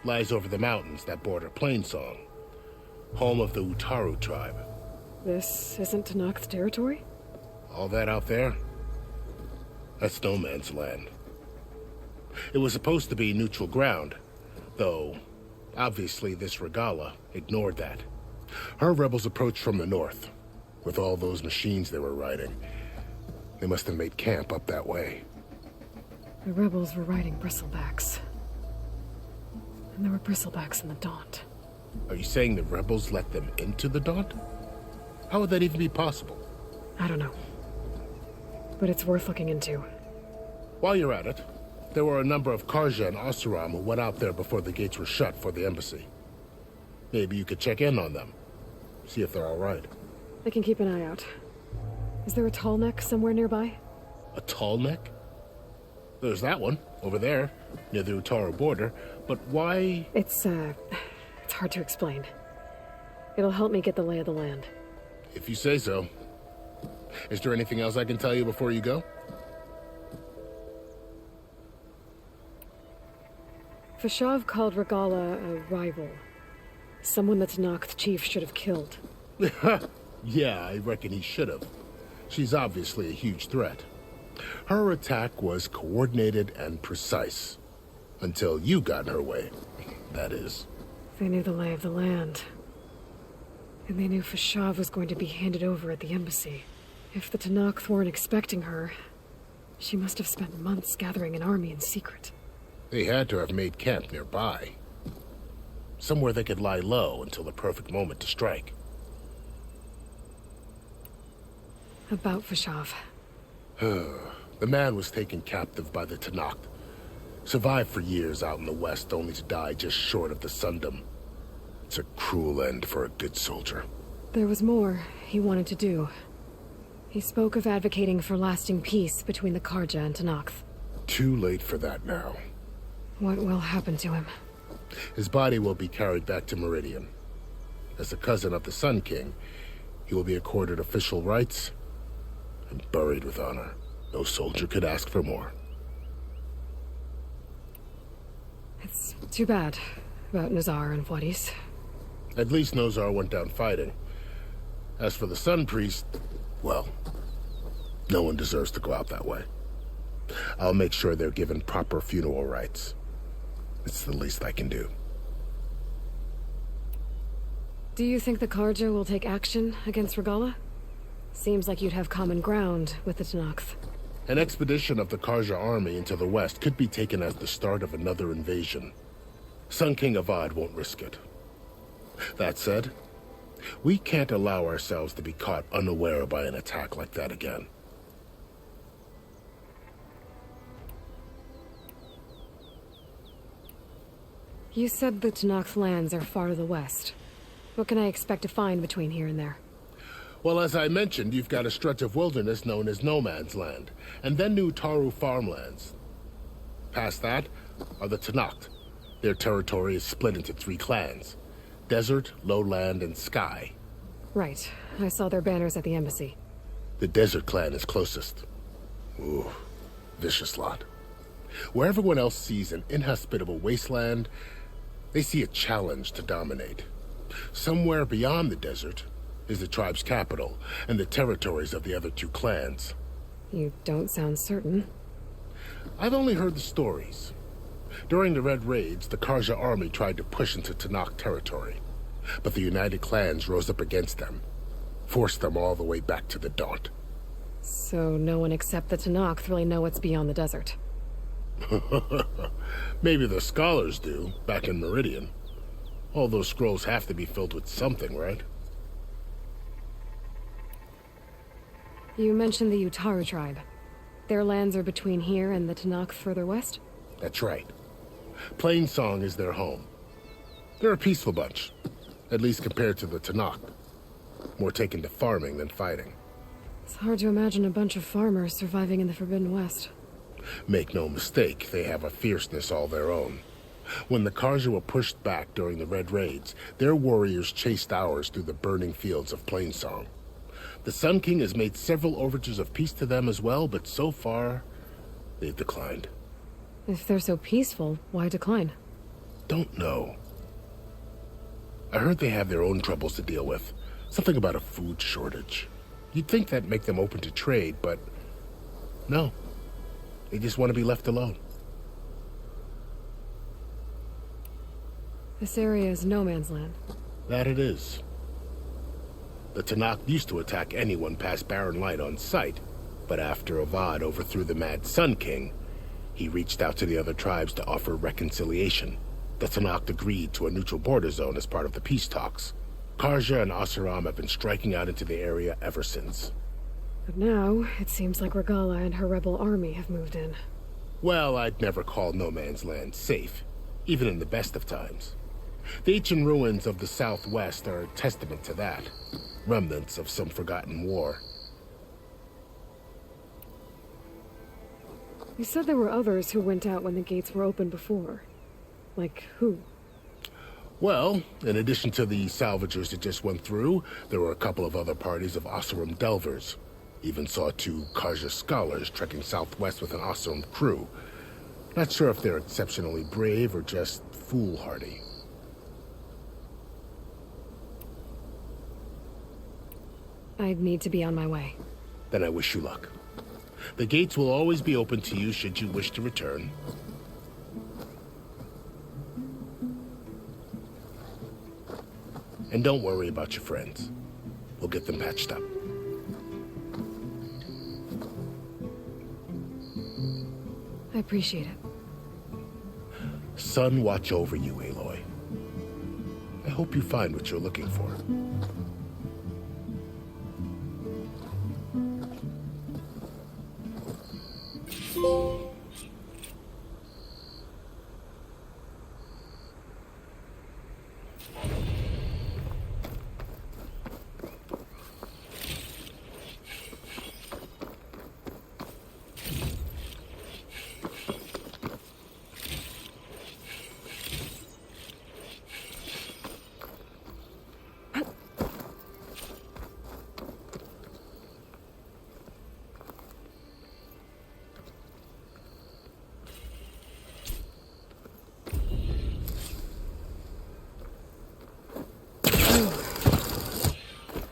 lies over the mountains that border Plainsong, home of the Utaru tribe. This isn't Tenakth territory? All that out there? That's no man's land. It was supposed to be neutral ground, though obviously this Regala ignored that. Her rebels approached from the north. With all those machines they were riding, they must have made camp up that way. The rebels were riding bristlebacks. And there were bristlebacks in the Daunt. Are you saying the rebels let them into the Daunt? How would that even be possible? I don't know. But it's worth looking into. While you're at it, there were a number of Karja and Oseram who went out there before the gates were shut for the embassy. Maybe you could check in on them. See if they're all right. I can keep an eye out. Is there a tall neck somewhere nearby? A tall neck? There's that one, over there, near the Utaru border, but why... It's hard to explain. It'll help me get the lay of the land. If you say so. Is there anything else I can tell you before you go? Vashav called Regala a rival. Someone the Tenakth chief should have killed. Yeah, I reckon he should have. She's obviously a huge threat. Her attack was coordinated and precise. Until you got in her way, that is. They knew the lay of the land. And they knew Vashav was going to be handed over at the embassy. If the Tenakth weren't expecting her, she must have spent months gathering an army in secret. They had to have made camp nearby. Somewhere they could lie low until the perfect moment to strike. About Vashav. The man was taken captive by the Tenakth. Survived for years out in the west, only to die just short of the Sundom. It's a cruel end for a good soldier. There was more he wanted to do. He spoke of advocating for lasting peace between the Karja and Tenakth. Too late for that now. What will happen to him? His body will be carried back to Meridian. As a cousin of the Sun King, he will be accorded official rights and buried with honor. No soldier could ask for more. It's too bad about Nazar and Voidis. At least Nozar went down fighting. As for the Sun Priest, well, no one deserves to go out that way. I'll make sure they're given proper funeral rites. It's the least I can do. Do you think the Karja will take action against Regala? Seems like you'd have common ground with the Tenakth. An expedition of the Karja army into the west could be taken as the start of another invasion. Sun King Avad won't risk it. That said, we can't allow ourselves to be caught unaware by an attack like that again. You said the Tenakth lands are far to the west. What can I expect to find between here and there? Well, as I mentioned, you've got a stretch of wilderness known as No Man's Land, and then New Taru farmlands. Past that are the Tenakth. Their territory is split into 3 clans: Desert, Lowland, and Sky. Right. I saw their banners at the embassy. The Desert clan is closest. Ooh, vicious lot. Where everyone else sees an inhospitable wasteland, they see a challenge to dominate. Somewhere beyond the desert is the tribe's capital and the territories of the other 2 clans. You don't sound certain. I've only heard the stories. During the Red Raids, the Karja army tried to push into Tenakth territory. But the united clans rose up against them, forced them all the way back to the Daunt. So no one except the Tenakth really know what's beyond the desert. Maybe the scholars do, back in Meridian. All those scrolls have to be filled with something, right? You mentioned the Utaru tribe. Their lands are between here and the Tenakth further west? That's right. Plainsong is their home. They're a peaceful bunch, at least compared to the Tenakth. More taken to farming than fighting. It's hard to imagine a bunch of farmers surviving in the Forbidden West. Make no mistake, they have a fierceness all their own. When the Karja were pushed back during the Red Raids, their warriors chased ours through the burning fields of Plainsong. The Sun King has made several overtures of peace to them as well, but so far, they've declined. If they're so peaceful, why decline? Don't know. I heard they have their own troubles to deal with. Something about a food shortage. You'd think that'd make them open to trade, but no. They just want to be left alone. This area is no man's land. That it is. The Tenakth used to attack anyone past Barren Light on sight, but after Avad overthrew the Mad Sun King, he reached out to the other tribes to offer reconciliation. The Tenakth agreed to a neutral border zone as part of the peace talks. Karja and Oseram have been striking out into the area ever since. But now, it seems like Regala and her rebel army have moved in. Well, I'd never call no man's land safe, even in the best of times. The ancient ruins of the Southwest are a testament to that. Remnants of some forgotten war. You said there were others who went out when the gates were open before. Like who? Well, in addition to the salvagers that just went through, there were a couple of other parties of Oseram delvers. Even saw 2 Karja scholars trekking southwest with an Oseram crew. Not sure if they're exceptionally brave or just foolhardy. I'd need to be on my way. Then I wish you luck. The gates will always be open to you should you wish to return. And don't worry about your friends. We'll get them patched up. I appreciate it. Sun watch over you, Aloy. I hope you find what you're looking for.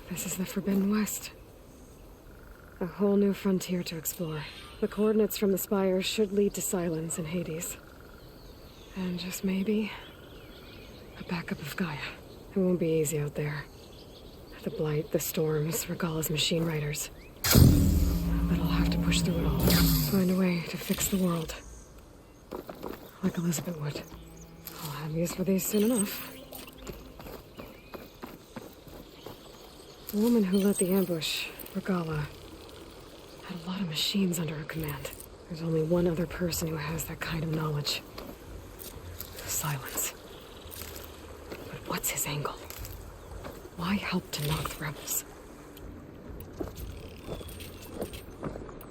This is the Forbidden West. A whole new frontier to explore. The coordinates from the spire should lead to Silence and Hades. And just maybe, a backup of Gaia. It won't be easy out there. The Blight, the Storms, Regala's machine riders. But I'll have to push through it all. Find a way to fix the world. Like Elizabeth would. I'll have use for these soon enough. The woman who led the ambush, Regala, had a lot of machines under her command. There's only one other person who has that kind of knowledge. Silence. But what's his angle? Why help Tenakth rebels?